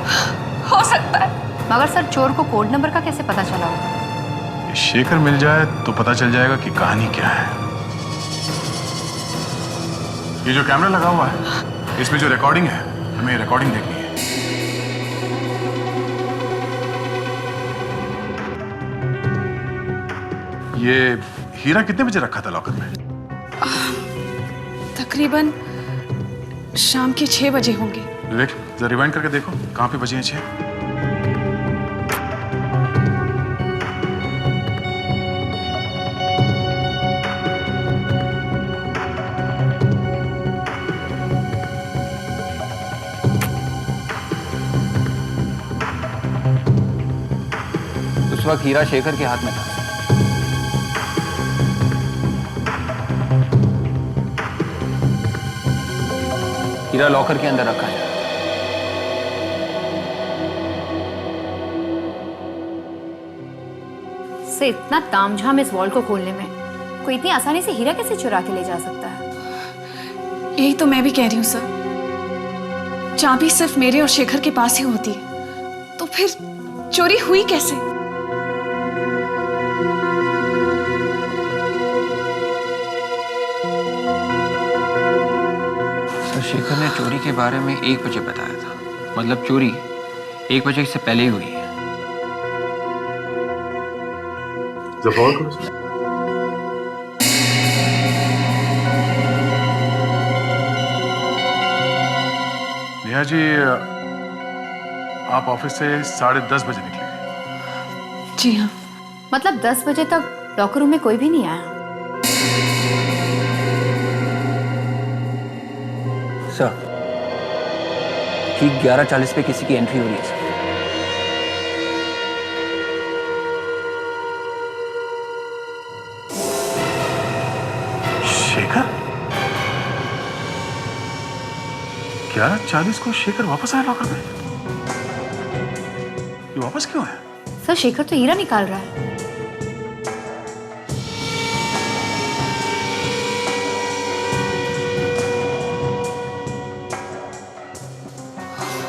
हो सकता है। मगर सर चोर को कोड नंबर का कैसे पता चला होगा? शेखर मिल जाए तो पता चल जाएगा कि कहानी क्या है। ये जो कैमरा लगा हुआ है इसमें जो रिकॉर्डिंग है, हमें रिकॉर्डिंग देखनी है। ये हीरा कितने बजे रखा था लॉकर में? तकरीबन शाम के 6 बजे होंगे। विवेक जरा रिवाइंड करके देखो कहां पे बजे हैं 6। उस वक्त हीरा शेखर के हाथ में था। हीरा लॉकर के अंदर रखा है। से इतना तामझाम इस वॉल्ट को खोलने में, कोई इतनी आसानी से हीरा कैसे चुरा के ले जा सकता है? यही तो मैं भी कह रही हूँ सर। चाबी सिर्फ मेरे और शेखर के पास ही होती है, तो फिर चोरी हुई कैसे? शेखर ने चोरी के बारे में 1 बजे बताया था, मतलब चोरी 1 बजे से पहले ही हुई है। नेहा जी, आप ऑफिस से 10:30 बजे निकले? जी हाँ। मतलब 10 बजे तक लॉकर रूम में कोई भी नहीं आया? सर ठीक 11:40 पे किसी की एंट्री हो रही है सर। शेखर? 11:40 को शेखर वापस आया लॉकर में? ये वापस क्यों है? सर शेखर तो हीरा निकाल रहा है।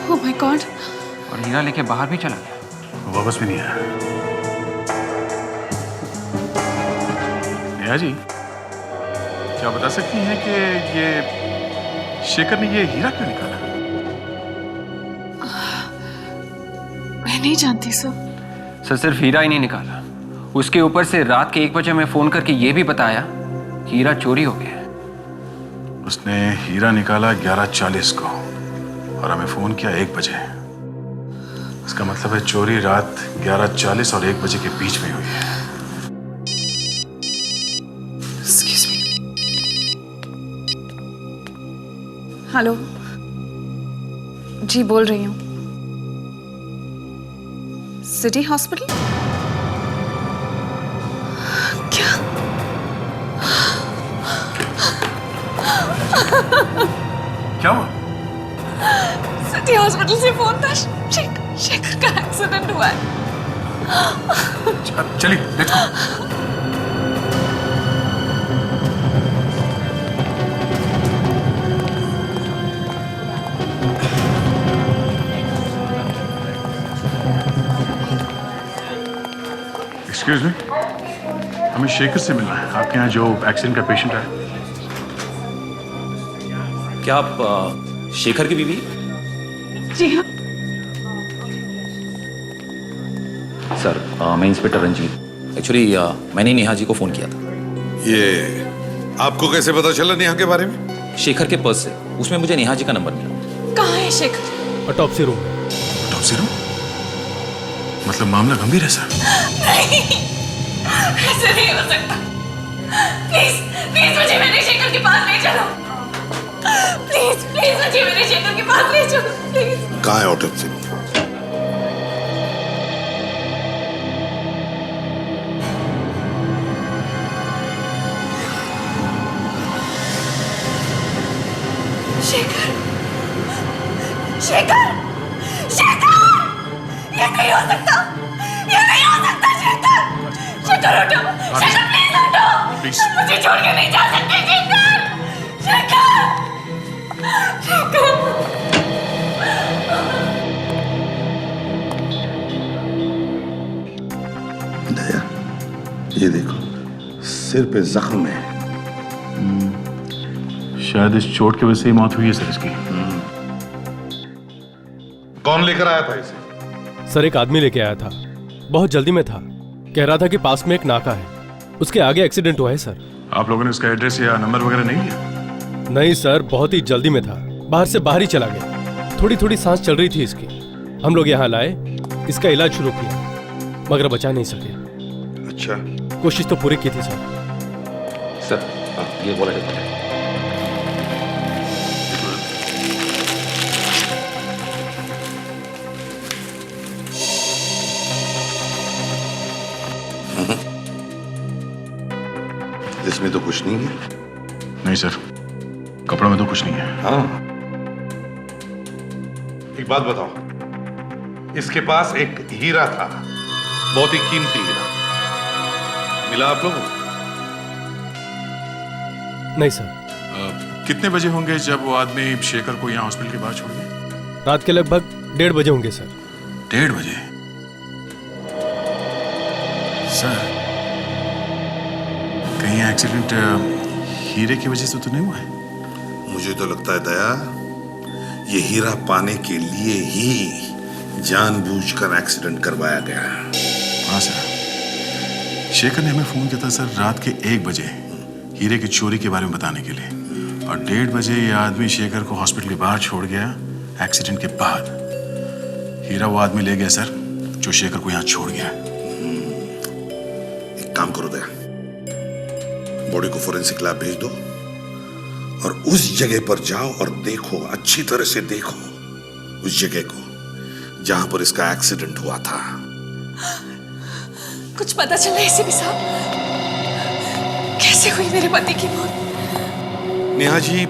Oh my God. और हीरा लेके बाहर भी चला गया। वो वापस भी नहीं आया। नेहा जी, क्या बता सकती हैं कि ये शेखर ने ये हीरा क्यों निकाला? मैं नहीं जानती सर। सर सिर्फ हीरा ही नहीं निकाला, उसके ऊपर से रात के 1 बजे में फोन करके ये भी बताया हीरा चोरी हो गया। उसने हीरा निकाला 11:40 को और हमें फोन किया 1 बजे। इसका मतलब है चोरी रात 11:40 और 1 बजे के बीच में हुई है। Excuse me. हेलो, जी बोल रही हूँ। City hospital? क्या? क्या हुआ? सिटी हॉस्पिटल से फोन था। शेखर का एक्सीडेंट हुआ है। चलिए लेट्स गो। एक्सक्यूज मी, हमें शेखर से मिलना है। आपके यहाँ जो एक्सीडेंट का पेशेंट है। क्या आप शेखर की बीवी? जी हाँ। सर, मैं इंस्पेक्टर रंजीत। एक्चुअली मैंने नेहा जी को फोन किया था। ये आपको कैसे पता चला नेहा के बारे में? शेखर के पर्स से, उसमें मुझे नेहा जी का नंबर मिला। कहाँ है Shekhar? Autopsy room. Autopsy room? मतलब मामला गंभीर है सर। नहीं, ऐसे नहीं हो सकता। प्लीज प्लीज मुझे मेरे शेखर के पास ले चलो। प्लीज प्लीज मुझे मेरे शेखर के पास ले चलो प्लीज। कहाँ है ऑटोप्सी रूम? शेखर, शेखर, शेखर! ये नहीं हो सकता, ये नहीं हो सकता शेखर! शेखर उठो, शेखर प्लीज उठो! मुझे छोड़ के नहीं जा सकते शेखर! शेखर! शेखर! दया, ये देखो, सिर पे जख्म है। शायद इस चोट की वजह से ही मौत हुई है सर इसकी। कौन लेकर आया था इसे? सर, एक आदमी लेके आया था, बहुत जल्दी में था। कह रहा था कि पास में एक नाका है, उसके आगे एक्सीडेंट हुआ है सर। आप लोगों ने उसका एड्रेस या नंबर वगैरह नहीं लिया? नहीं सर, बहुत ही जल्दी में था, बाहर से बाहर ही चला गया। थोड़ी थोड़ी सांस चल रही थी इसकी। हम लोग यहाँ लाए, इसका इलाज शुरू किया, मगर बचा नहीं सके। अच्छा, कोशिश तो पूरी की थी सर। सर, ये बोला जाता है। इसमें तो कुछ नहीं है। नहीं सर, कपड़ों में तो कुछ नहीं है। हाँ, एक बात बताओ, इसके पास एक हीरा था, बहुत ही कीमती हीरा, मिला आप लोगों को? नहीं सर। कितने बजे होंगे जब वो आदमी शेखर को यहाँ हॉस्पिटल के बाहर छोड़ गया? रात के लगभग 1:30 बजे होंगे सर। 1:30 बजे? सर, कहीं एक्सीडेंट हीरे की वजह से तो नहीं हुआ है? मुझे तो लगता है दया, ये हीरा पाने के लिए ही जानबूझकर एक्सीडेंट करवाया गया। हाँ सर, शेखर ने हमें फोन किया था सर रात के 1 बजे हीरे की चोरी के बारे में बताने के लिए, और 1:30 बजे ये आदमी शेखर को हॉस्पिटल के बाहर छोड़ गया एक्सीडेंट के बाद। हीरा वो आदमी ले गया सर जो शेखर को यहाँ छोड़ गया। एक काम करो दया, बॉडी को फोरेंसिक लैब भेज दो और उस जगह पर जाओ और देखो, अच्छी तरह से देखो उस जगह को जहां पर इसका एक्सीडेंट हुआ था। कुछ पता चला एसीपी साहब, कैसे हुई मेरे पति की मौत? नेहा जी,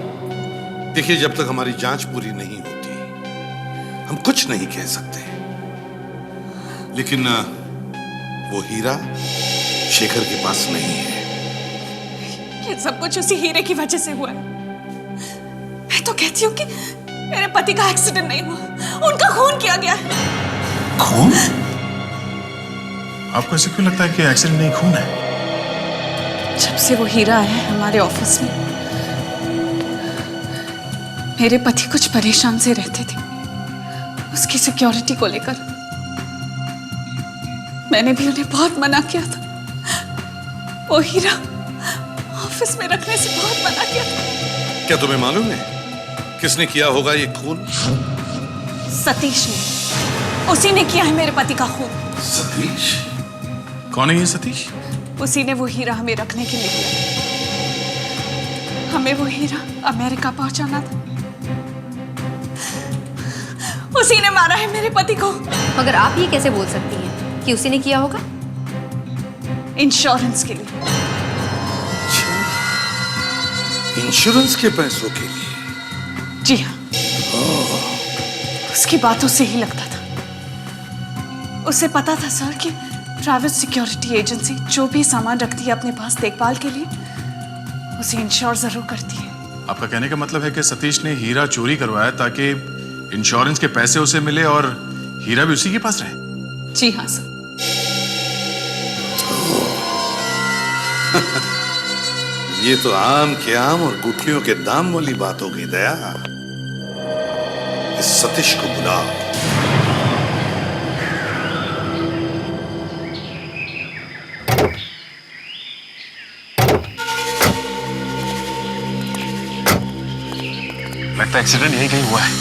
देखिए, जब तक हमारी जांच पूरी नहीं होती हम कुछ नहीं कह सकते, लेकिन वो हीरा शेखर के पास नहीं है। ये सब कुछ उसी हीरे की वजह से हुआ है। मैं तो कहती हूँ कि मेरे पति का एक्सीडेंट नहीं हुआ, उनका खून किया गया है। खून? आपको ऐसे क्यों लगता है कि एक्सीडेंट नहीं, खून है? जब से वो हीरा आया है हमारे ऑफिस में, मेरे पति कुछ परेशान से रहते थे उसकी सिक्योरिटी को लेकर। मैंने भी उन्हें बहुत मना किया था, वो हीरा ऑफिस में रखने से बहुत मना किया था। क्या तुम्हें मालूम है किसने किया होगा ये खून? सतीश ने, उसी ने किया है मेरे पति का खून। सतीश? कौन है ये सतीश? उसी ने वो हीरा हमें रखने के लिए दिया। हमें वो हीरा अमेरिका पहुंचाना था। उसी ने मारा है मेरे पति को। मगर आप ये कैसे बोल सकती हैं कि उसी ने किया होगा? इंश्योरेंस के लिए। इंश्योरेंस के पैसों के लिए? जी हाँ, उसकी बातों से ही लगता था। उसे पता था सर कि ट्रैवल सिक्योरिटी एजेंसी जो भी सामान रखती है अपने पास देखभाल के लिए, उसे इंश्योर जरूर करती है। आपका कहने का मतलब है कि सतीश ने हीरा चोरी करवाया ताकि इंश्योरेंस के पैसे उसे मिले और हीरा भी उसी के पास रहे? जी हाँ सर। ये तो आम के आम और गुठलियों के दाम वाली बात हो गई दया। इस सतीश को बुलाओ। लगता है एक्सीडेंट यहीं कहीं हुआ है।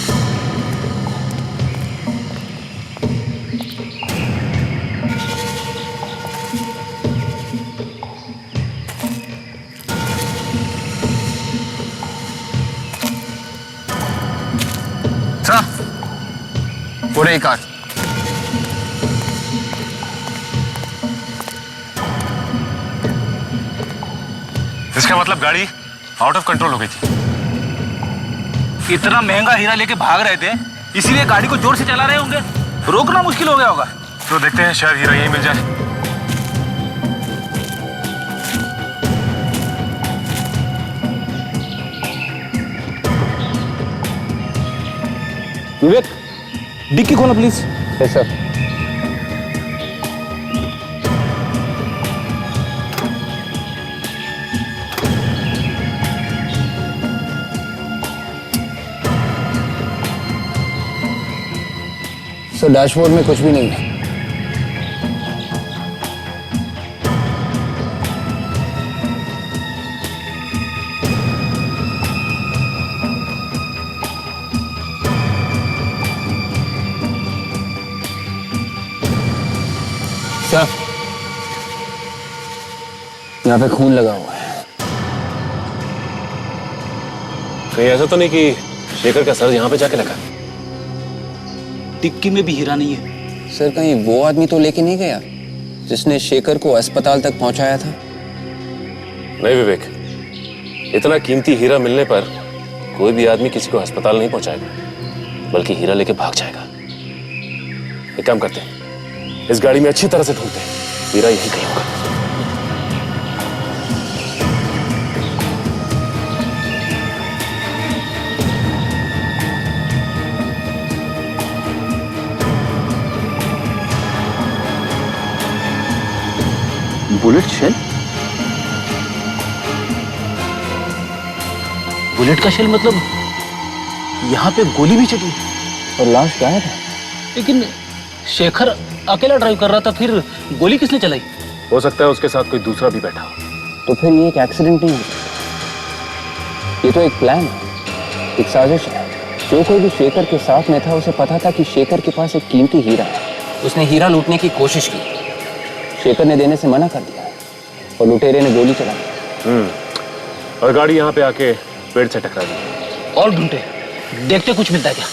पूरे कार। इसका मतलब गाड़ी आउट ऑफ कंट्रोल हो गई थी। इतना महंगा हीरा लेके भाग रहे थे, इसीलिए गाड़ी को जोर से चला रहे होंगे। रोकना मुश्किल हो गया होगा। तो देखते हैं, शायद हीरा यहीं मिल जाए। विवेक, डिक्की खोलो please. Yes sir. Sir dashboard में कुछ भी नहीं है। सर यहाँ पे खून लगा हुआ है। कहीं ऐसा तो नहीं कि शेखर का सर यहाँ पे जाके लगा? टिक्की में भी हीरा नहीं है। सर कहीं वो आदमी तो लेके नहीं गया जिसने शेखर को अस्पताल तक पहुंचाया था? नहीं विवेक, इतना कीमती हीरा मिलने पर कोई भी आदमी किसी को अस्पताल नहीं पहुंचाएगा, बल्कि हीरा लेके भाग जाएगा। एक काम करते हैं, इस गाड़ी में अच्छी तरह से ढूंढते हैं, हीरा यही कहीं होगा। Bullet shell? बुलेट का शेल मतलब यहाँ पे गोली भी चली और लाश गायब है। लेकिन शेखर अकेला ड्राइव कर रहा था, फिर गोली किसने चलाई? हो सकता है उसके साथ कोई दूसरा भी बैठा हो। तो फिर ये एक एक्सीडेंट नहीं है, ये तो एक प्लान है, एक साजिश है। जो कोई भी शेखर के साथ में था उसे पता था कि शेखर के पास एक कीमती हीरा है। उसने हीरा लूटने की कोशिश की, शेखर ने देने से मना कर दिया और लुटेरे ने गोली चला दी। और गाड़ी यहाँ पे आके पेड़ से टकरा दी। और ढूंढते, देखते कुछ मिलता है क्या।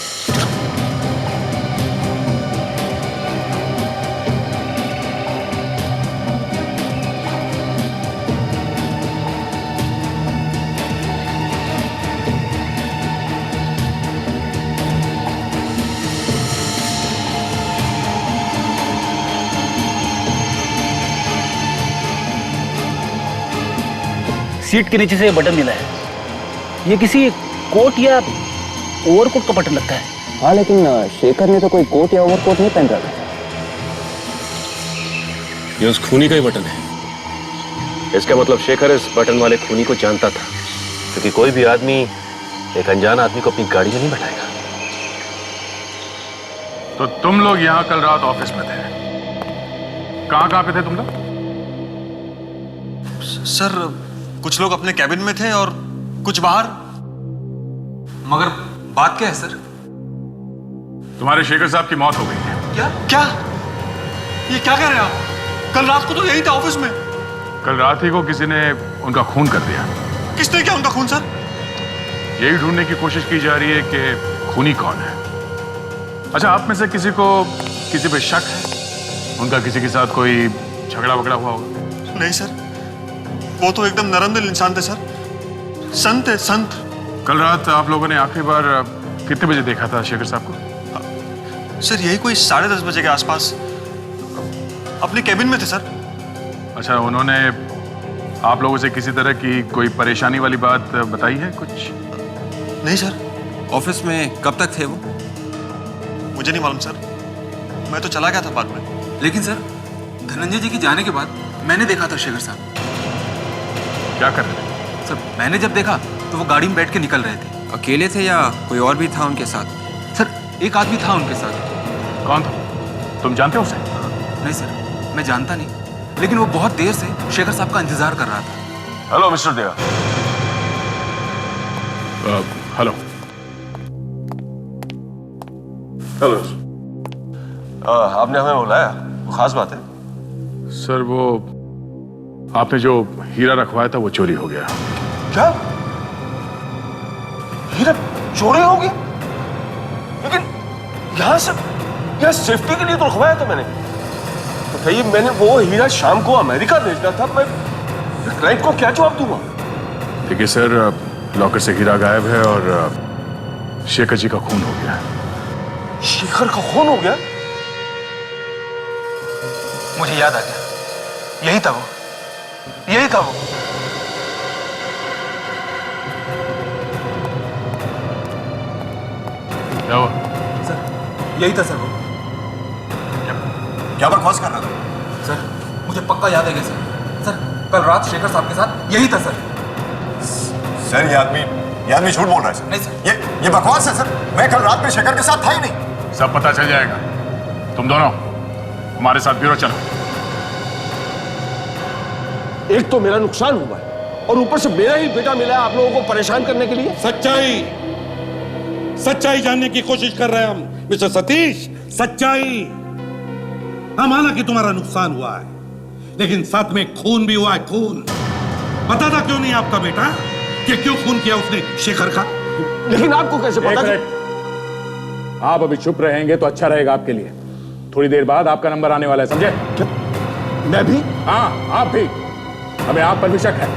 सीट के नीचे से ये बटन मिला है। ये किसी कोट या ओवरकोट का बटन लगता है। हाँ लेकिन शेखर ने तो कोई कोट या ओवरकोट नहीं पहन रखा था। ये उस खूनी का ही बटन है। इसका मतलब शेखर इस बटन वाले खूनी को जानता था, क्योंकि कोई भी आदमी एक अनजान आदमी को अपनी गाड़ी में नहीं बैठाएगा। तो तुम लोग यहाँ कल रात ऑफिस में थे, कहाँ पे थे तुम लोग? सर कुछ लोग अपने कैबिन में थे और कुछ बाहर। मगर बात क्या है सर? तुम्हारे शेखर साहब की मौत हो गई है। क्या क्या ये क्या कह रहे हैं आप? कल रात को तो यही था ऑफिस में। कल रात ही को किसी ने उनका खून कर दिया। किसने किया उनका खून सर? यही ढूंढने की कोशिश की जा रही है कि खूनी कौन है। अच्छा, आप में से किसी को किसी पे शक है? उनका किसी के साथ कोई झगड़ा वगड़ा हुआ होगा? नहीं सर, वो तो एकदम नरम दिल इंसान थे सर, संत है संत। कल रात आप लोगों ने आखिरी बार कितने बजे देखा था शेखर साहब को? सर यही कोई 10:30 बजे के आसपास अपने केबिन में थे सर। अच्छा, उन्होंने आप लोगों से किसी तरह की कोई परेशानी वाली बात बताई है कुछ? नहीं सर। ऑफिस में कब तक थे वो? मुझे नहीं मालूम सर, मैं तो चला गया था बाद में। लेकिन सर, धनंजय जी के जाने के बाद मैंने देखा था शेखर साहब। क्या कर रहे थे? सर, मैंने जब देखा तो वो गाड़ी में बैठ के निकल रहे थे। अकेले थे या कोई और भी था उनके साथ? सर, एक आदमी था उनके साथ। कौन था? तुम जानते हो उसे? नहीं सर, मैं जानता नहीं, लेकिन वो बहुत देर से शेखर साहब का इंतजार कर रहा था। हेलो मिस्टर देवा। Hello hello. आपने हमें बुलाया, वो खास बात है? सर, वो आपने जो हीरा रखवाया था वो चोरी हो गया। क्या? हीरा चोरी हो गया? लेकिन यहाँ सेफ्टी के लिए तो रखवाया था मैंने। बताइए, मैंने वो हीरा शाम को अमेरिका भेजना था, मैं क्लाइंट को क्या जवाब दूंगा? देखिए सर, लॉकर से हीरा गायब है और शेखर जी का खून हो गया। शेखर का खून हो गया? मुझे याद आ गया, यही था वो, यही था वो। क्या हुआ? सर, यही था सर वो। क्या बकवास कर रहा था? सर, मुझे पक्का याद है सर। सर, कल रात शेखर साहब के साथ यही था सर। सर, ये आदमी झूठ बोल रहा है सर। नहीं सर, ये बकवास है सर। मैं कल रात में शेखर के साथ था ही नहीं। सब पता चल जाएगा। तुम दोनों हमारे साथ ब्यूरो चलो। एक तो मेरा नुकसान हुआ है और ऊपर से मेरा ही बेटा मिला है आप लोगों को परेशान करने के लिए। सच्चाई जानने की कोशिश कर रहे हैं हम मिस्टर सतीश। सच्चाई। हाँ, माना कि तुम्हारा नुकसान हुआ है, लेकिन साथ में खून भी हुआ है। खून पता था क्यों नहीं आपका बेटा कि क्यों खून किया उसने शेखर का? लेकिन आपको कैसे पता? आप अभी चुप रहेंगे तो अच्छा रहेगा आपके लिए। थोड़ी देर बाद आपका नंबर आने वाला है, समझे? मैं भी? हाँ, आप भी। हमें आप पर भी शक है।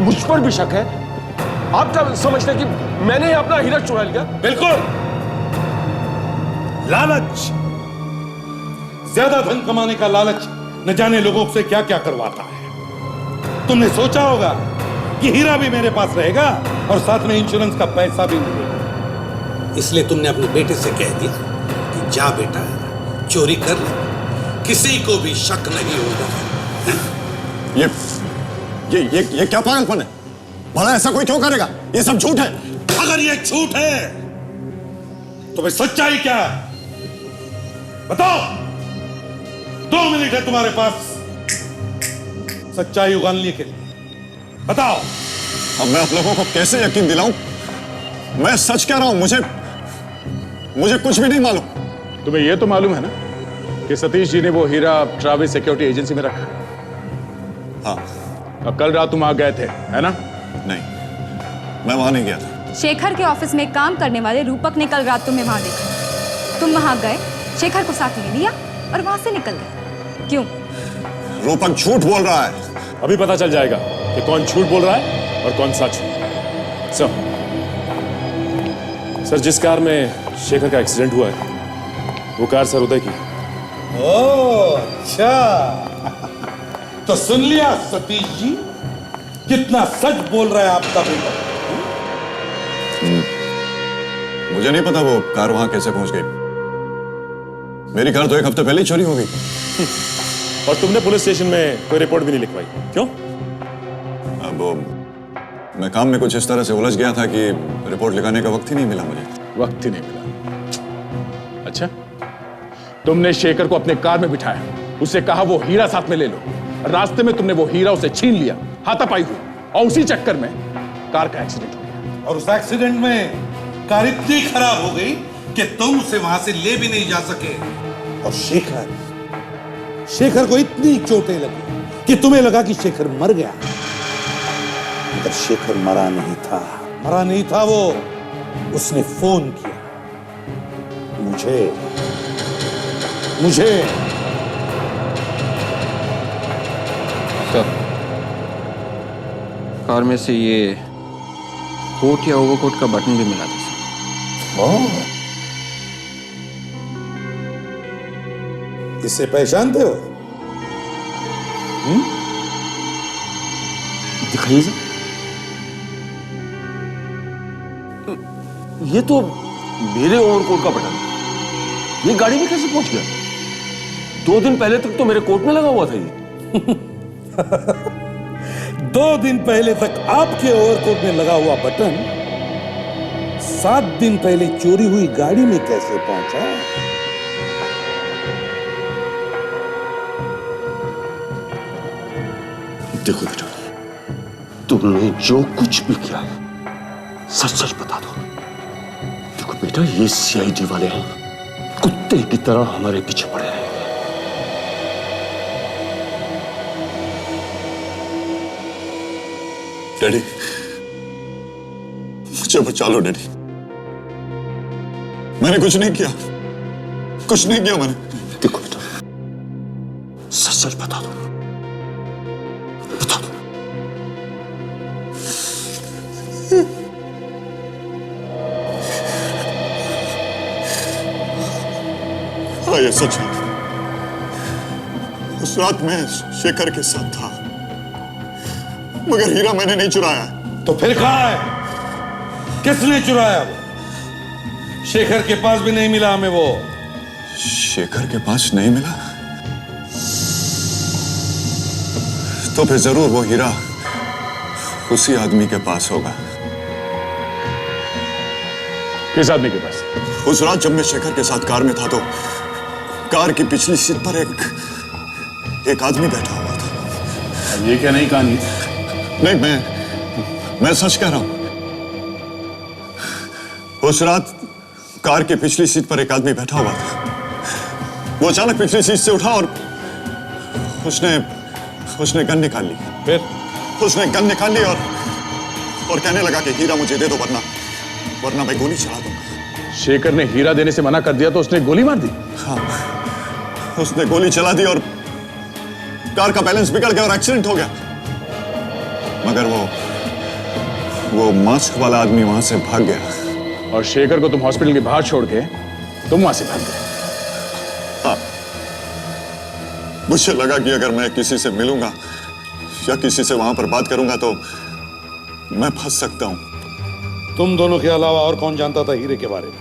मुझ पर भी शक है? आप क्या समझते हैं कि मैंने अपना हीरा चुरा लिया? बिल्कुल। लालच, ज्यादा धन कमाने का लालच न जाने लोगों से क्या क्या करवाता है। तुमने सोचा होगा कि हीरा भी मेरे पास रहेगा और साथ में इंश्योरेंस का पैसा भी मिलेगा, इसलिए तुमने अपने बेटे से कह दिया कि जा बेटा, चोरी कर ले, किसी को भी शक नहीं होगा। ये क्या पागलपन है? भला ऐसा कोई क्यों करेगा? ये सब झूठ है। अगर ये झूठ है तो भाई सच्चाई क्या है? बताओ। 2 मिनट है तुम्हारे पास सच्चाई उगालने के लिए। बताओ। अब मैं आप लोगों को कैसे यकीन दिलाऊं? मैं सच कह रहा हूं, मुझे कुछ भी नहीं मालूम। तुम्हें यह तो मालूम है ना कि सतीश जी ने वो हीरा ट्रैवल्स सिक्योरिटी एजेंसी में रखा? हाँ। अब कल रात तुम आ गए थे, है ना? नहीं, मैं वहां नहीं गया था। शेखर के ऑफिस में काम करने वाले रूपक ने कल रात तुम्हें वहां देखा। तुम वहां गए, शेखर को साथ ले लिया और वहां से निकल गए। क्यों? रूपक झूठ बोल रहा है। अभी पता चल जाएगा कि कौन झूठ बोल रहा है और कौन सच। सर, जिस कार में शेखर का एक्सीडेंट हुआ है वो कार सर उदय की। ओह, अच्छा। तो सुन लिया सतीश जी, कितना सच बोल रहा है आपका बेटा। मुझे नहीं पता वो कार वहां कैसे पहुंच गई। मेरी कार तो 1 हफ्ते पहले ही चोरी हो गई। और तुमने पुलिस स्टेशन में कोई रिपोर्ट भी नहीं लिखवाई, क्यों? अब मैं काम में कुछ इस तरह से उलझ गया था कि रिपोर्ट लिखाने का वक्त ही नहीं मिला मुझे। वक्त ही नहीं मिला? अच्छा, तुमने शेखर को अपने कार में बिठाया, उससे कहा वो हीरा साथ में ले लो, रास्ते में तुमने वो हीरा उसे छीन लिया, हाथापाई हुई, और उसी चक्कर में कार का एक्सीडेंट हो गया। और उस एक्सीडेंट में कार इतनी खराब हो गई कि तुम उसे वहां से ले भी नहीं जा सके। और शेखर को इतनी चोटें लगी कि तुम्हें लगा कि शेखर मर गया, मगर शेखर मरा नहीं था वो। उसने फोन किया मुझे। सर, कार में से ये कोट या ओवरकोट का बटन भी मिला था सर। इसे पहचानते हो? दिखाइए सर। ये तो मेरे ओवरकोट का बटन है। ये गाड़ी में कैसे पहुंच गया? 2 दिन पहले तक तो मेरे कोट में लगा हुआ था ये। 2 दिन पहले तक आपके ओवरकोट में लगा हुआ बटन 7 दिन पहले चोरी हुई गाड़ी में कैसे पहुंचा? देखो बेटा, तुमने जो कुछ भी किया सच सच बता दो। देखो बेटा, ये सीआईडी वाले कुत्ते की तरह हमारे पीछे पड़े हैं। डैडी, मुझे बचा लो डैडी। मैंने कुछ नहीं किया मैंने। देखो बेटा, सच सच बता दो। हाँ, ये सच है। उस रात मैं शेखर के साथ था, मगर हीरा मैंने नहीं चुराया। तो फिर कहाँ है? किसने चुराया? वो शेखर के पास भी नहीं मिला हमें। वो शेखर के पास नहीं मिला तो फिर जरूर वो हीरा उसी आदमी के पास होगा। किस आदमी के पास? उस रात जब मैं शेखर के साथ कार में था तो कार की पिछली सीट पर एक आदमी बैठा हुआ था। ये क्या नई कहानी? नहीं, मैं सच कह रहा हूं। उस रात कार की पिछली सीट पर एक आदमी बैठा हुआ था। वो अचानक पिछली सीट से उठा और उसने गन निकाल ली। फिर उसने गन निकाल ली और कहने लगा कि हीरा मुझे दे दो, वरना मैं गोली चला दूंगा। शेखर ने हीरा देने से मना कर दिया तो उसने गोली मार दी? हाँ, उसने गोली चला दी और कार का बैलेंस बिगड़ गया और एक्सीडेंट हो गया। मगर वो मास्क वाला आदमी वहां से भाग गया। और शेखर को तुम हॉस्पिटल के बाहर छोड़ के तुम वहां से भाग गए? हाँ, मुझे लगा कि अगर मैं किसी से मिलूंगा या किसी से वहां पर बात करूंगा तो मैं फंस सकता हूं। तुम दोनों के अलावा और कौन जानता था हीरे के बारे में?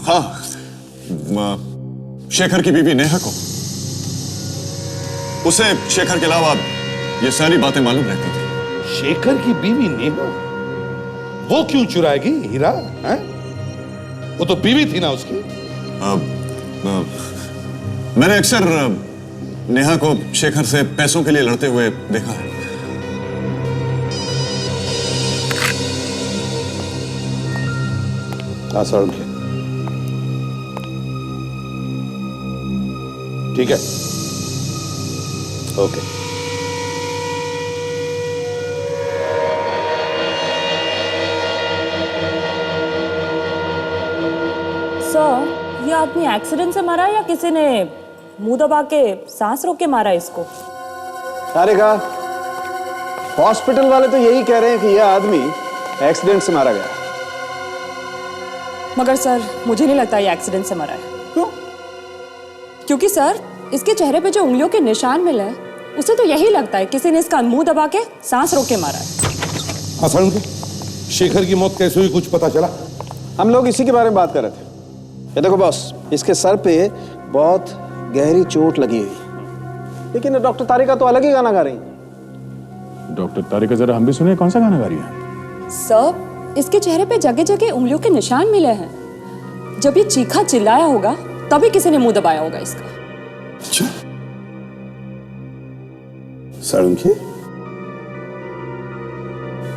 हाँ, शेखर की बीवी नेहा को। उसे शेखर के अलावा ये सारी बातें मालूम रहती थी। शेखर की बीवी नेहा? वो क्यों चुराएगी हीरा? हैं? वो तो बीवी थी ना उसकी। मैंने अक्सर नेहा को शेखर से पैसों के लिए लड़ते हुए देखा है। ठीक है, ओके। सर, ये आदमी एक्सीडेंट से मरा या किसी ने मुंह दबा के सांस रोक के मारा इसको? अरे का हॉस्पिटल वाले तो यही कह रहे हैं कि यह आदमी एक्सीडेंट से मारा गया। मगर सर, मुझे नहीं लगता ये एक्सीडेंट से मरा है। क्यों? क्योंकि सर, इसके चेहरे पे जो उंगलियों के निशान मिले हैं, उसे तो यही लगता है किसी ने इसका मुंह दबा के सांस रोक के मारा है। हाँ, शेखर की मौत कैसे हुई, कुछ पता चला? हम लोग इसी के बारे में बात कर रहे थे। ये देखो बॉस, इसके सर पे बहुत गहरी चोट लगी हुई, लेकिन डॉक्टर तारिका तो अलग ही गाना गा रही। डॉक्टर तारिका, जरा हम भी सुने, कौन सा गाना गा रही है? सर, इसके चेहरे पे जगह जगह उंगलियों के निशान मिले हैं। जब ये चीखा चिल्लाया होगा तभी किसी ने मुंह दबाया होगा इसका। अच्छा, सालुंखी,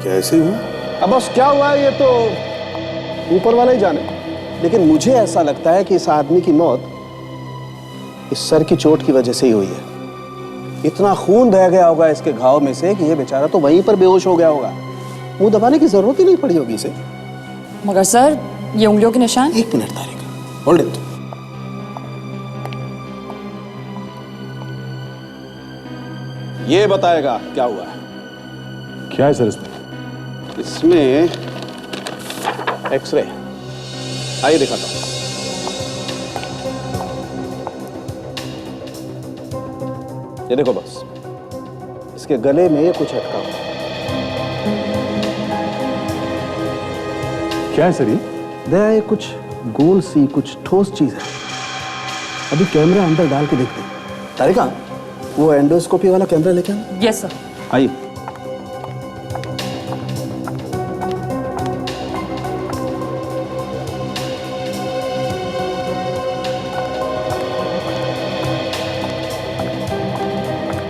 क्या ऐसे हुआ? अब बस क्या हुआ ये तो ऊपर वाला ही जाने, लेकिन मुझे ऐसा लगता है कि इस आदमी की मौत इस सर की चोट की वजह से ही हुई है। इतना खून बह गया होगा इसके घाव में से कि ये बेचारा तो वहीं पर बेहोश हो गया होगा। मुंह दबाने की जरूरत ही नहीं पड़ी होगी इसे। मगर सर, ये उंगलियों के निशान। एक मिनट तारिका, होल्ड इट। ये बताएगा क्या हुआ है। क्या है सर इसमें? इसमें एक्सरे, आइए दिखाता हूं। ये देखो बस, इसके गले में कुछ अटका हुआ है। क्या है सर ये? दया, ये कुछ गोल सी कुछ ठोस चीज है। अभी कैमरा अंदर डाल के देखते हैं। तारिका, वो एंडोस्कोपी वाला कैमरा लेके आना। Yes sir. आइए।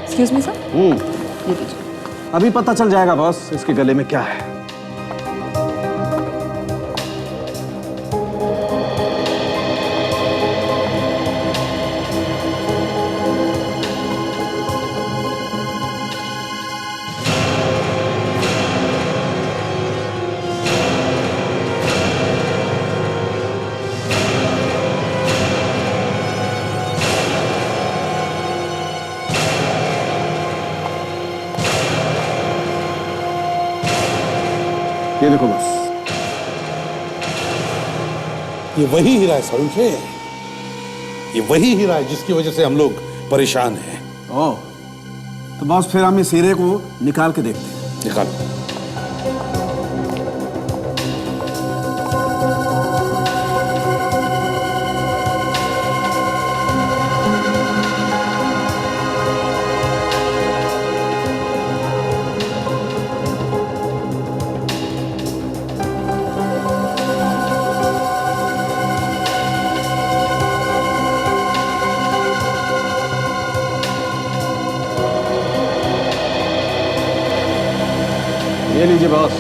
Excuse me sir. ये लीजिए। अभी पता चल जाएगा बॉस इसके गले में क्या है। ये देखो बस, ये वही हीरा है सरुण से, ये वही हीरा है जिसकी वजह से हम लोग परेशान हैं। ओह, तो बॉस फिर हम इस हीरे को निकाल के देखते हैं। निकालो। ये लीजिए बॉस,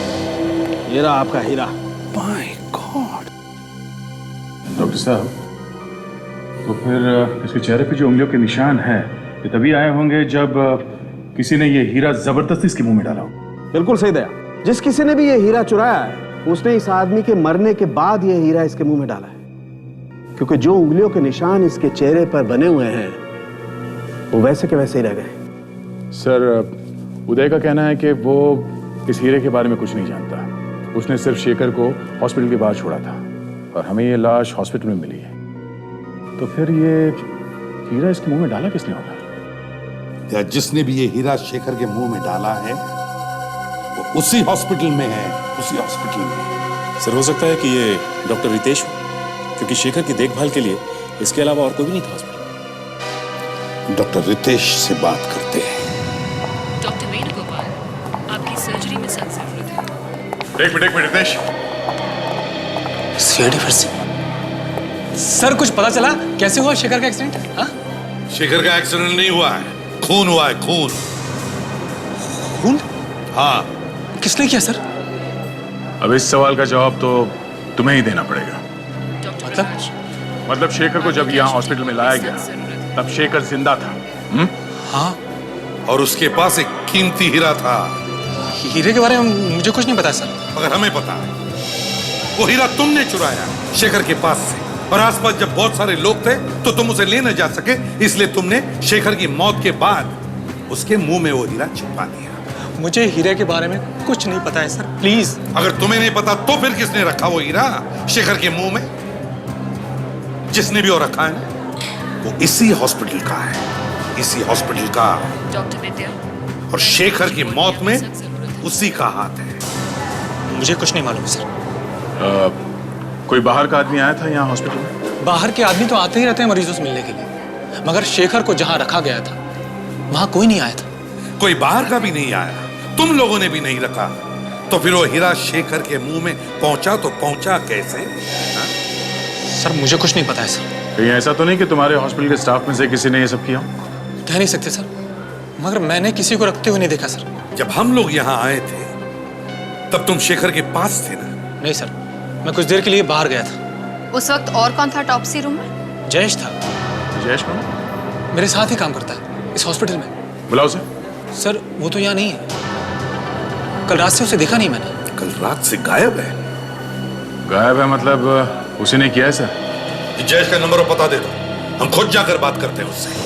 ये रहा आपका हीरा। My God. डॉक्टर साहब, तो फिर इसके चेहरे पे जो उंगलियों के निशान हैं, ये तभी आए होंगे जब किसी ने ये हीरा जबरदस्ती इसके मुंह में डाला हो। बिल्कुल सही दया, जिस किसी ने भी ये हीरा चुराया है उसने इस आदमी के मरने के बाद ये हीरा इसके मुंह में डाला है, क्योंकि जो उंगलियों के निशान इसके चेहरे पर बने हुए हैं वो वैसे के वैसे ही रह गए। सर, उदय का कहना है कि वो इस हीरे के बारे में कुछ नहीं जानता। उसने सिर्फ शेखर को हॉस्पिटल के बाहर छोड़ा था और हमें ये लाश हॉस्पिटल में मिली है। तो फिर ये हीरा इसके मुंह में डाला किसने होगा? या जिसने भी ये हीरा शेखर के मुंह में डाला है वो उसी हॉस्पिटल में है, उसी हॉस्पिटल में। सर, हो सकता है कि ये डॉक्टर रितेश हो, क्योंकि शेखर की देखभाल के लिए इसके अलावा और कोई भी नहीं था हॉस्पिटल। डॉक्टर रितेश से बात करते हैं। डॉक्टर वेणुगोपाल, आपकी सर्जरी में सख्त जरूरत है। एक मिनट रितेश। सीआईडी फिर से। सर, कुछ पता चला कैसे हुआ शेखर का एक्सीडेंट? हाँ? शेखर का एक्सीडेंट नहीं हुआ है, खून हुआ है, खून। खून? हाँ। किसने किया सर? अब इस सवाल का जवाब तो तुम्हें ही देना पड़ेगा। मतलब शेखर को जब यहाँ हॉस्पिटल में लाया गया तब शेखर जिंदा था। हाँ। और उसके पास एक कीमती हीरा था। हीरे के बारे में मुझे कुछ नहीं पता सर। मगर हमें पता है। वो हीरा तुमने चुराया शेखर के पास से, और आसपास जब बहुत सारे लोग थे तो तुम उसे ले न जा सके, इसलिए तुमने शेखर की मौत के बाद उसके मुंह में वो हीरा छिपा दिया। मुझे हीरे के बारे में कुछ नहीं पता है सर, प्लीज। अगर तुम्हें नहीं पता तो फिर किसने रखा वो हीरा शेखर के मुंह में? जिसने भी वो रखा है वो इसी हॉस्पिटल का है, इसी हॉस्पिटल का। डॉक्टर विद्या, और शेखर की मौत में उसी का हाथ है। मुझे कुछ नहीं मालूम सर। कोई बाहर का आदमी आया था यहाँ हॉस्पिटल में? बाहर के आदमी तो आते ही रहते हैं मरीजों से मिलने के लिए, मगर शेखर को जहाँ रखा गया था वहां कोई नहीं आया था। कोई बाहर का भी नहीं आया, तुम लोगों ने भी नहीं रखा, तो फिर वो हीरा शेखर के मुंह में पहुंचा तो पहुंचा कैसे? हा? सर, मुझे कुछ नहीं पता है सर। कहीं ऐसा तो नहीं कि तुम्हारे हॉस्पिटल के स्टाफ में से किसी ने ये सब किया? कह नहीं सकते सर, मगर मैंने किसी को रखते हुए नहीं देखा सर। जब हम लोग यहाँ आए थे तब तुम शेखर के पास थे ना? नहीं सर, मैं कुछ देर के लिए बाहर गया था। उस वक्त और कौन था टॉप्सी रूम में? जयेश था। जयेश कौन? मेरे साथ ही काम करता है इस हॉस्पिटल में। बुलाओ उसे। सर वो तो यहाँ नहीं है, कल रात से उसे देखा नहीं मैंने। कल रात से गायब है? गायब है मतलब उसी ने किया है सर? जयेश का नंबर और पता दे दो, हम खुद जाकर बात करते हैं उससे।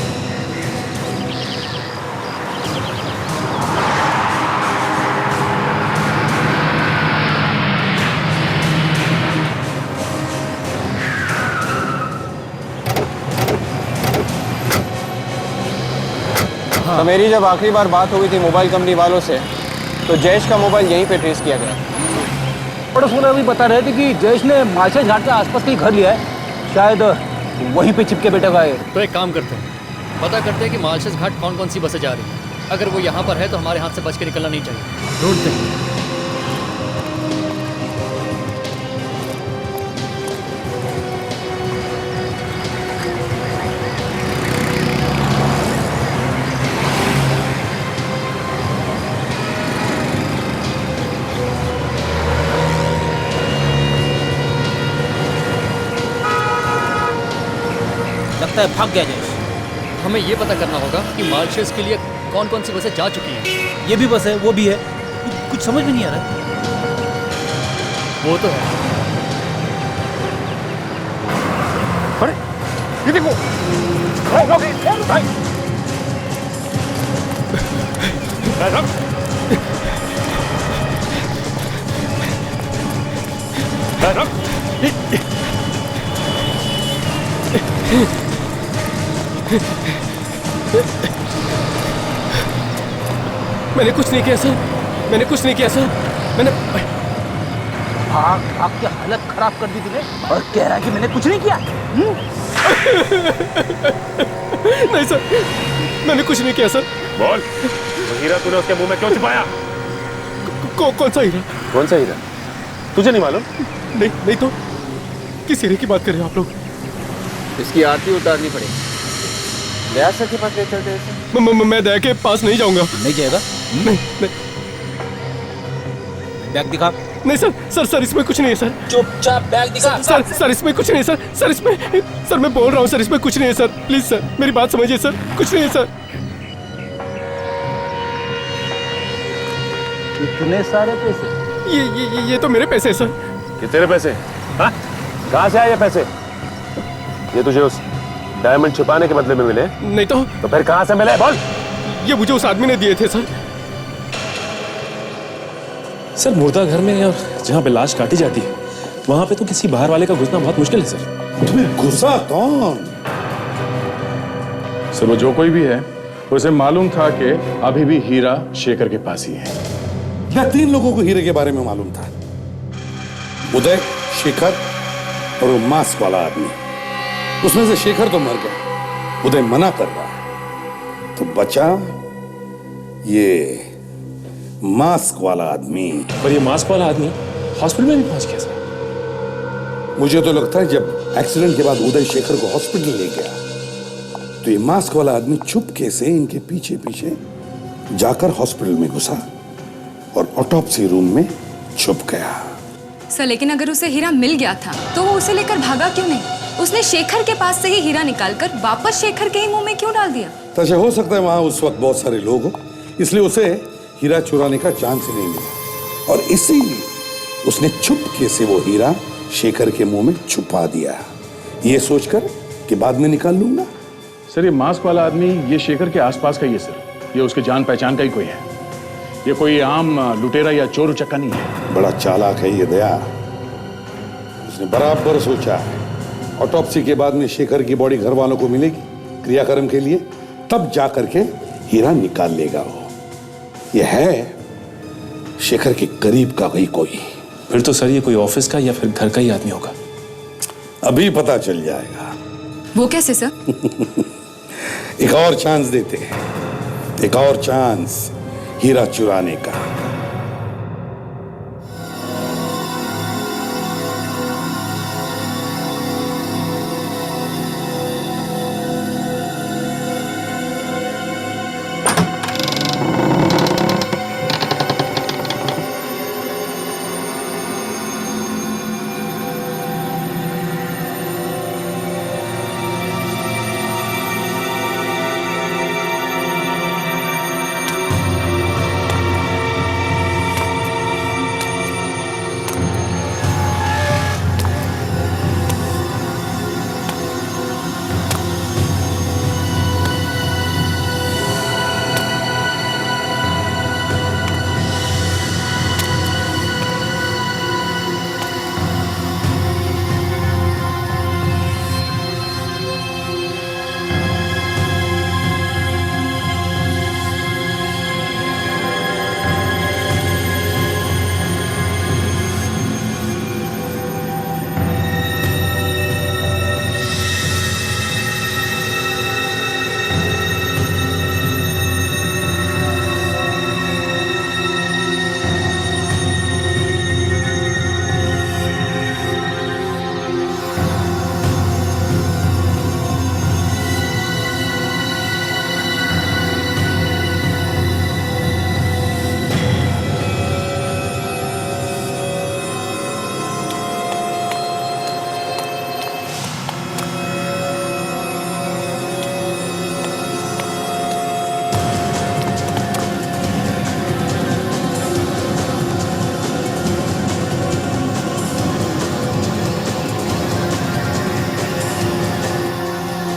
तो मेरी जब आखिरी बार बात हुई थी मोबाइल कंपनी वालों से, तो जयेश का मोबाइल यहीं पे ट्रेस किया गया। पड़ोस वाले भी बता रहे थे कि जयेश ने मालशेज घाट के आसपास कहीं घर लिया है, शायद वहीं पे चिपके बैठा हुआ है। तो एक काम करते हैं, पता करते हैं कि मालशेज घाट कौन कौन सी बसें जा रही हैं। अगर वो यहाँ पर है तो हमारे हाथ से बच के निकलना नहीं चाहिए। ढूंढते हैं। लगता है भाग गया जयेश। हमें ये पता करना होगा कि मालशेज के लिए कौन कौन सी बसें जा चुकी हैं। ये भी बस है, वो भी है, कुछ समझ में नहीं आ रहा। वो तो है। अरे ये देखो, मैंने कुछ नहीं किया सर, मैंने कुछ नहीं किया सर, मैंने भाग भाग के हालत खराब कर दी तूने और कह रहा है कि मैंने कुछ नहीं किया। नहीं सर, मैंने कुछ नहीं किया सर। बोल, वो हीरा तूने उसके मुंह में क्यों छिपाया? कौन सा हीरा? कौन सा हीरा? तुझे नहीं मालूम? नहीं तो किस हीरे की बात कर रहे हो आप लोग? इसकी आरती उतारनी पड़ेगी। दया सर के पास ले चलते हैं सर। मैं दया के पास नहीं जाऊंगा। नहीं जाएगा? नहीं। बैग दिखा। नहीं सर इसमें कुछ नहीं है सर। चुपचाप बैग दिखा। सर इसमें कुछ नहीं है सर इसमें, सर मैं बोल रहा हूँ सर, इसमें कुछ नहीं है सर। प्लीज सर मेरी बात समझिए सर, कुछ नहीं है सर। इतने सारे पैसे? ये तो मेरे पैसे हैं सर। ये तेरे पैसे? हाँ? कहाँ से आए ये पैसे? ये तुझे उस डायमंड छुपाने के बदले में मिले? नहीं तो फिर कहाँ से मिले? बोल। ये मुझे उस आदमी ने दिए थे सर। सर मुर्दा घर में और जहाँ पे लाश काटी जाती है वहां पे तो किसी बाहर वाले का घुसना बहुत मुश्किल है सर। तुम्हें घुसा कौन? सर वो जो कोई भी है उसे मालूम था कि अभी भी हीरा शेखर के पास ही है। या 3 लोगों को हीरे के बारे में मालूम था, उदय, शेखर और वो मास्क वाला आदमी। उसमें से शेखर तो मर गया, उदय मना कर रहा है, तो बचा ये मास्क वाला आदमी। पर ये मास्क वाला आदमी हॉस्पिटल में भी पहुंच गया सर। मुझे तो लगता है जब एक्सीडेंट के बाद उदय शेखर को हॉस्पिटल ले गया तो ये मास्क वाला आदमी चुपके से इनके पीछे पीछे जाकर हॉस्पिटल में घुसा और ऑटोप्सी रूम में छुप गया। सर लेकिन अगर उसे हीरा मिल गया था तो वो उसे लेकर भागा क्यों नहीं? उसने शेखर के पास से ही हीरा निकालकर वापस शेखर के ही मुंह में क्यों डाल दिया? तो ऐसा हो सकता है वहां उस वक्त बहुत सारे लोग हो, इसलिए उसे हीरा चुराने का चांस ही नहीं मिला और इसीलिए उसने चुपके से वो हीरा शेखर के मुंह में छुपा दिया, ये सोचकर कि बाद में निकाल लूंगा। सर ये मास्क वाला आदमी ये शेखर के आसपास का ही है सर, ये उसके जान पहचान का ही कोई है, ये कोई आम लुटेरा या चोर उचक्का नहीं है। बड़ा चालाक है ये दया, उसने बराबर सोचा है ऑटोप्सी के बाद में शेखर की बॉडी घर वालों को मिलेगी क्रियाक्रम के लिए, तब जाकर के हीरा निकाल लेगा वो। यह है शेखर के करीब का ही कोई। फिर तो सर ये कोई ऑफिस का या फिर घर का ही आदमी होगा। अभी पता चल जाएगा। वो कैसे सर? एक और चांस देते हैं, एक और चांस हीरा चुराने का।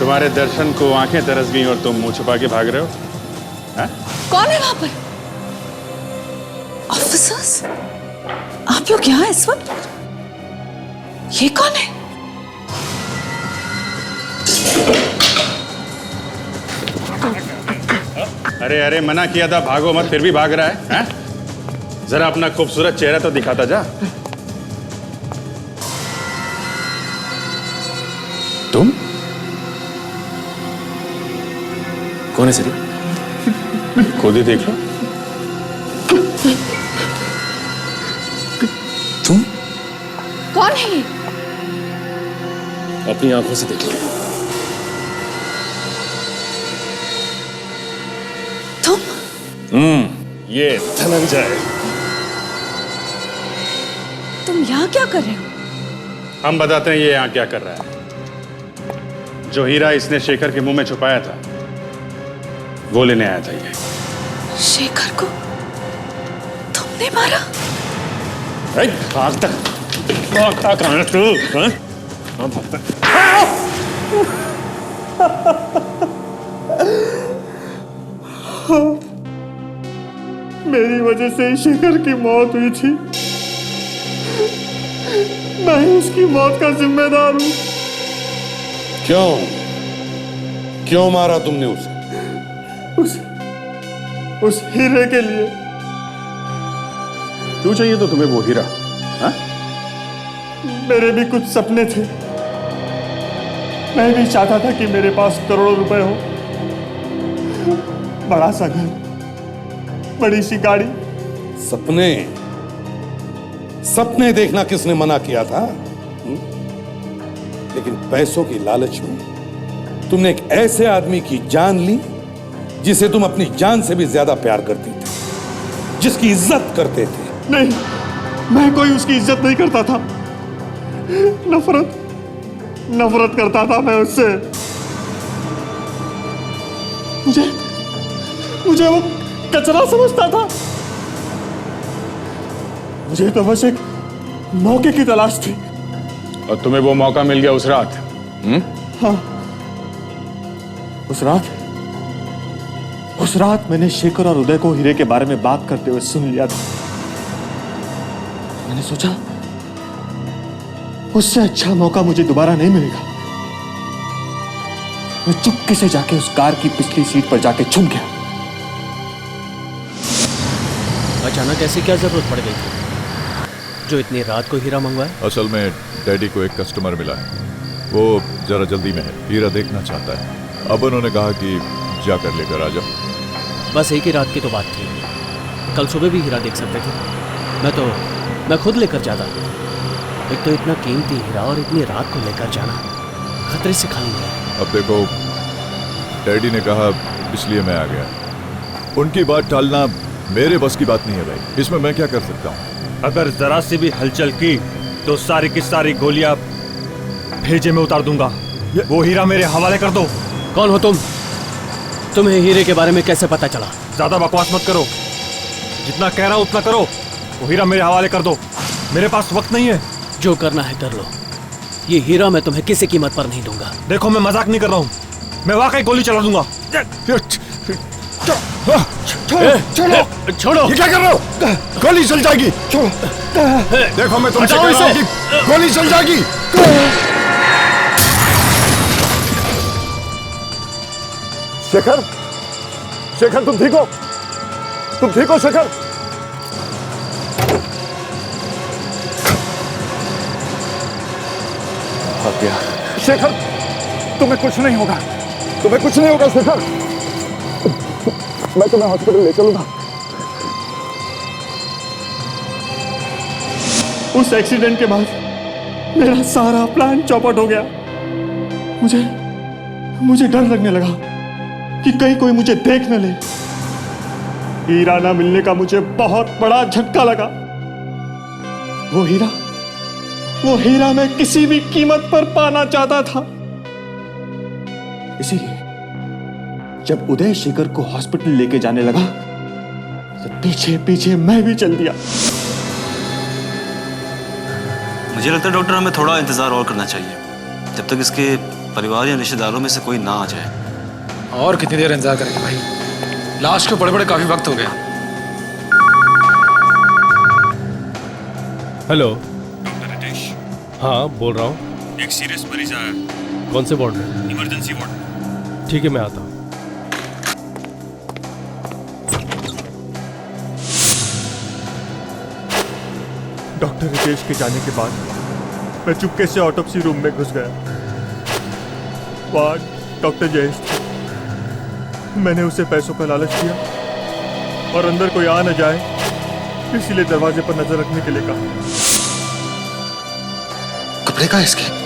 तुम्हारे दर्शन को आंखें तरस गई और तुम मुंह छुपा के भाग रहे हो? हाँ? कौन है वहां पर? ऑफिसर्स, आप लोग यहाँ इस वक्त? ये कौन है? अरे अरे, मना किया था भागो मत, फिर भी भाग रहा है, हाँ? जरा अपना खूबसूरत चेहरा तो दिखाता जा। तुम कौन है सर? खुद ही देख लो। तुम कौन है ये? अपनी आंखों से देख लो। तुम? ये धनंजय। तुम यहाँ क्या कर रहे हो? हम बताते हैं ये यहाँ क्या कर रहा है। जो हीरा इसने शेखर के मुंह में छुपाया था, वो लेने आया था ये। शेखर को तुमने मारा? भागता कहाँ है तू? हाँ? हाँ, भागता। मेरी वजह से शेखर की मौत हुई थी। मैं उसकी मौत का जिम्मेदार हूं। क्यों मारा तुमने उसे? उस हीरे के लिए। क्यों चाहिए तो तुम्हें वो हीरा? हाँ? मेरे भी कुछ सपने थे। मैं भी चाहता था कि मेरे पास करोड़ों रुपए हो, बड़ा सा घर, बड़ी सी गाड़ी। सपने देखना किसने मना किया था? लेकिन पैसों की लालच में तुमने एक ऐसे आदमी की जान ली जिसे तुम अपनी जान से भी ज्यादा प्यार करती थी, जिसकी इज्जत करते थे। नहीं, मैं कोई उसकी इज्जत नहीं करता था। नफरत करता था मैं उससे। मुझे वो कचरा समझता था। मुझे तो बस एक मौके की तलाश थी। और तुम्हें वो मौका मिल गया उस रात? हाँ, उस रात मैंने शेखर और उदय को हीरे के बारे में बात करते हुए सुन लिया था। मैंने सोचा उससे अच्छा मौका मुझे दोबारा नहीं मिलेगा। मैं चुपके से जाके उस कार की पिछली सीट पर जाके छुप गया। अचानक ऐसी क्या जरूरत पड़ गई थी जो इतनी रात को हीरा मंगवाए? असल में डैडी को एक कस्टमर मिला है, वो जरा जल्दी में है, हीरा देखना चाहता है। अब उन्होंने कहा कि जाकर लेकर आ जाओ। बस एक ही रात की तो बात थी, कल सुबह भी हीरा देख सकते थे। मैं खुद लेकर जाता। एक तो इतना कीमती हीरा और इतनी रात को लेकर जाना खतरे से खाली है। अब देखो, डैडी ने कहा इसलिए मैं आ गया। उनकी बात टालना मेरे बस की बात नहीं है भाई, इसमें मैं क्या कर सकता हूँ? अगर जरा सी भी हलचल की तो सारी की सारी गोलियां भेजे में उतार दूंगा। वो हीरा मेरे हवाले कर दो। कौन हो तुम? तुम्हें हीरे के बारे में कैसे पता चला? ज्यादा बकवास मत करो, जितना कह रहा हूं उतना करो। वो हीरा मेरे हवाले कर दो, मेरे पास वक्त नहीं है। जो करना है कर लो, ये हीरा मैं तुम्हें किसी कीमत पर नहीं दूंगा। देखो, मैं मजाक नहीं कर रहा हूं, मैं वाकई गोली चला दूंगा। छोड़ो। ये क्या कर रहे हो? गोली चल जाएगी। देखो, मैं तुमसे कह रहा हूं कि गोली चल जाएगी। शेखर, तुम ठीक हो? शेखर? शेखर, तुम्हें कुछ नहीं होगा शेखर। मैं तुम्हें हॉस्पिटल ले चलूंगा। उस एक्सीडेंट के बाद मेरा सारा प्लान चौपट हो गया। मुझे डर लगने लगा कि कहीं कोई मुझे देख न ले। हीरा ना मिलने का मुझे बहुत बड़ा झटका लगा। वो हीरा मैं किसी भी कीमत पर पाना चाहता था। इसीलिए जब उदय शेखर को हॉस्पिटल लेके जाने लगा तो पीछे पीछे मैं भी चल दिया। मुझे लगता है डॉक्टर, हमें थोड़ा इंतजार और करना चाहिए, जब तक इसके परिवार या रिश्तेदारों में से कोई ना आ जाए। और कितनी देर इंतजार करेंगे भाई? लाश को बड़े बड़े काफी वक्त हो गया। हेलो। डॉक्टर रितेश। हाँ बोल रहा हूँ। एक सीरियस मरीज आया है। कौन से वार्ड में? Emergency ward. ठीक है मैं आता हूँ। डॉक्टर रितेश के जाने के बाद मैं चुपके से ऑटोप्सी रूम में घुस गया। वहां डॉक्टर जयेश थे। मैंने उसे पैसों का लालच दिया और अंदर कोई आ न जाए इसलिए दरवाजे पर नजर रखने के लिए कहा। कपड़े का इसके?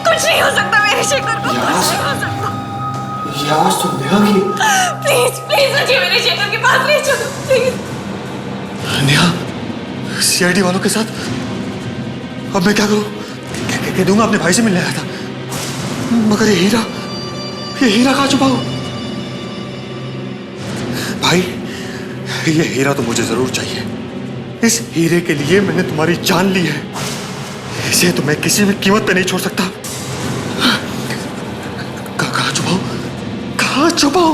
कुछ नहीं हो सकता मेरे शेखर को, कुछ नहीं हो सकता। ये आवाज तो नेहा की। प्लीज प्लीज मुझे मेरे शेखर के पास ले चलो प्लीज। नेहा सीआईडी वालों के साथ? अब मैं क्या करूं? कह दूंगा अपने भाई से मिलने आया था, मगर ये हीरा कहाँ छुपा हो? भाई ये हीरा तो मुझे जरूर चाहिए। इस हीरे के लिए मैंने तुम्हारी जान ली है, इसे तो मैं किसी भी कीमत पे नहीं छोड़ सकता। कहाँ छुपाओ?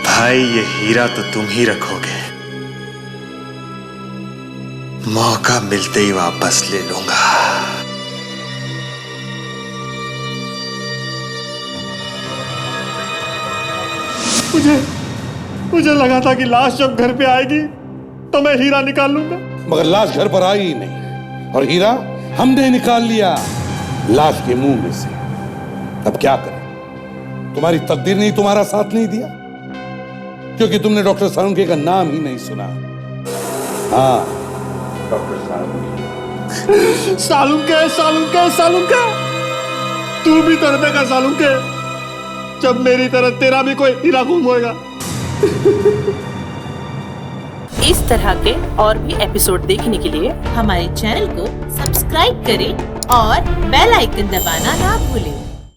भाई ये हीरा तो तुम ही रखोगे, मौका मिलते ही वापस ले लूंगा। मुझे लगा था कि लाश जब घर पे आएगी तो मैं हीरा निकाल लूंगा, मगर लाश घर पर आई ही नहीं, और हीरा हमने निकाल लिया लाश के मुंह में से। अब क्या करें? तुम्हारी तकदीर ने तुम्हारा साथ नहीं दिया, क्योंकि तुमने डॉक्टर सालुंके का नाम ही नहीं सुना। हाँ, डॉक्टर सालुंके तू भी तड़पेगा सालुंके, जब मेरी तरह तेरा भी कोई हीरा गुम होएगा। इस तरह के और भी एपिसोड देखने के लिए हमारे चैनल को सब्सक्राइब करें और बेल आइकन दबाना ना भूलें।